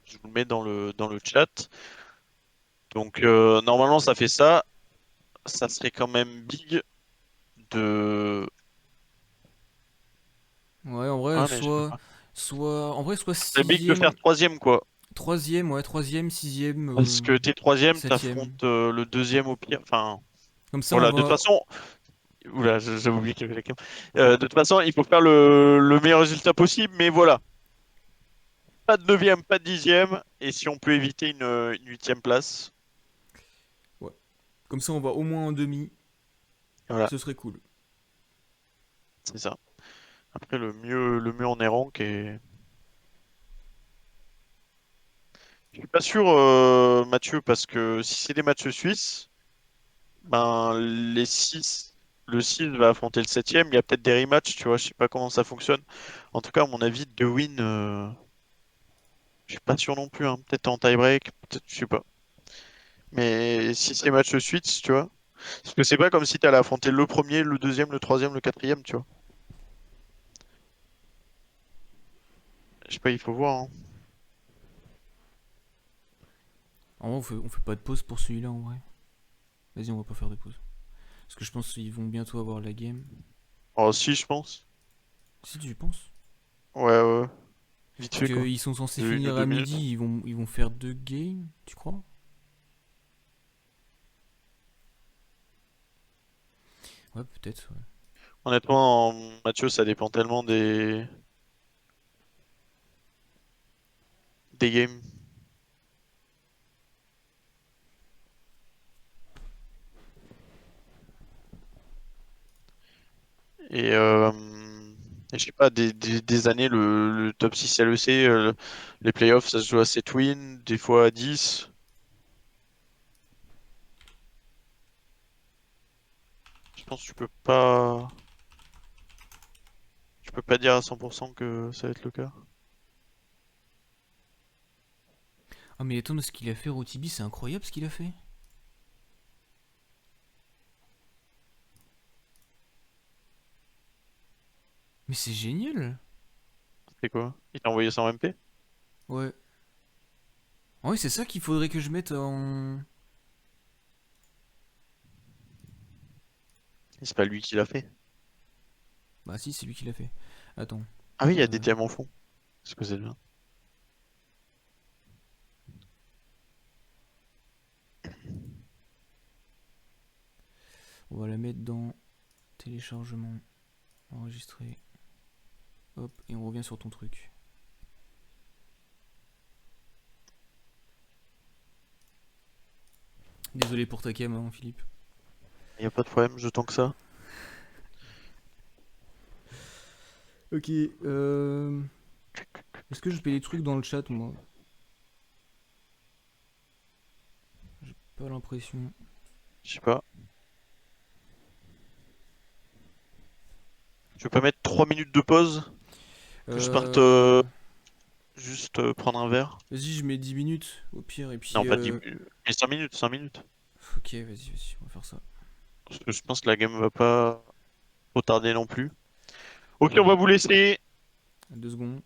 Je vous le mets dans le chat. Donc normalement ça fait ça. Ça serait quand même big de... Ouais, en vrai, Ah mais je peux soit pas. Soit, en vrai, soit C'est big de sixième, faire troisième, quoi. troisième, ouais, troisième, sixième, Parce que t'es troisième, septième. t'affrontes le deuxième au pire. Enfin, Comme ça, voilà, on de toute va. façon. Oula, j'avais oublié qu'il y avait la cam. De toute façon, il faut faire le meilleur résultat possible, mais voilà. Pas de neuvième, pas de dixième, et si on peut éviter une huitième place, Comme ça, on va au moins en demi. voilà, Ce serait cool. c'est ça. Après, le mieux on est rank et... Je suis pas sûr, Mathieu, parce que si c'est des matchs suisses, ben les 6, le 6 va affronter le septième. Il y a peut-être des rematchs, tu vois. Je sais pas comment ça fonctionne. En tout cas, à mon avis, de win, je suis pas sûr non plus. Hein. Peut-être en tie-break, peut-être, je sais pas. Mais si c'est match suite, tu vois. Parce que c'est pas comme si t'allais affronter le premier, le deuxième, le troisième, le quatrième, tu vois. Je sais pas, il faut voir. Hein. En vrai, on fait pas de pause pour celui-là, en vrai. Vas-y, on va pas faire de pause. Parce que je pense qu'ils vont bientôt avoir la game. Oh, si, je pense. Si tu penses. Ouais, ouais. Vite Parce fait, quoi. qu'ils sont censés Une ou finir deux à minutes. midi, ils vont faire 2 games, tu crois? Ouais, peut-être, ouais. Honnêtement, Mathieu, ça dépend tellement des games. Et, je sais pas, des années, le top 6 LEC, les playoffs, ça se joue à 7 wins, des fois à 10. Je pense que tu peux pas dire à 100% que ça va être le cas. Ah, mais attends, ce qu'il a fait, Rotibi, c'est incroyable ce qu'il a fait. Mais c'est génial. C'est quoi? Il t'a envoyé ça en MP? Ouais. Ah ouais, c'est ça qu'il faudrait que je mette en. Et c'est pas lui qui l'a fait. Bah si, c'est lui qui l'a fait. Attends. Ah oui, il y a des Euh, thèmes en fond. Est-ce que c'est bien? On va la mettre dans téléchargement, enregistrer. Hop, et on revient sur ton truc. Désolé pour ta cam, hein, Philippe. Il y a pas de problème, je tends que ça. Ok, est-ce que je fais des trucs dans le chat, moi? J'ai pas l'impression. Je sais pas. Tu veux pas mettre 3 minutes de pause? Que je parte juste prendre un verre? Vas-y, je mets 10 minutes, au pire, et puis... Non, pas 10 minutes. Mais 5 minutes, 5 minutes. Ok, vas-y, on va faire ça. Parce que je pense que la game va pas trop tarder non plus. Ok, on va vous laisser 2 secondes.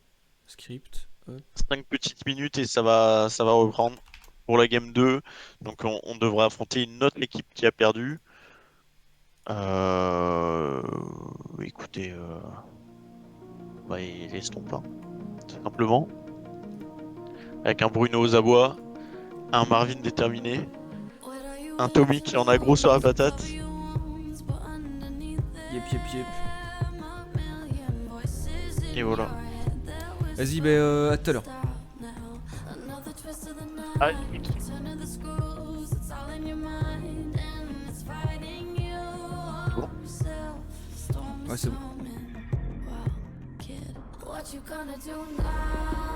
Script, hop. 5 petites minutes et ça va reprendre pour la game 2. Donc on devrait affronter une autre équipe qui a perdu. Euh... Écoutez, bah, laisse tomber, hein, tout simplement. Avec un Bruno aux abois, un Marvin déterminé, un Tommy qui en a gros sur la patate. Yep. Et voilà. Vas-y, bah, à tout à l'heure. Ah, bon. Ouais, c'est bon. What you gonna do now?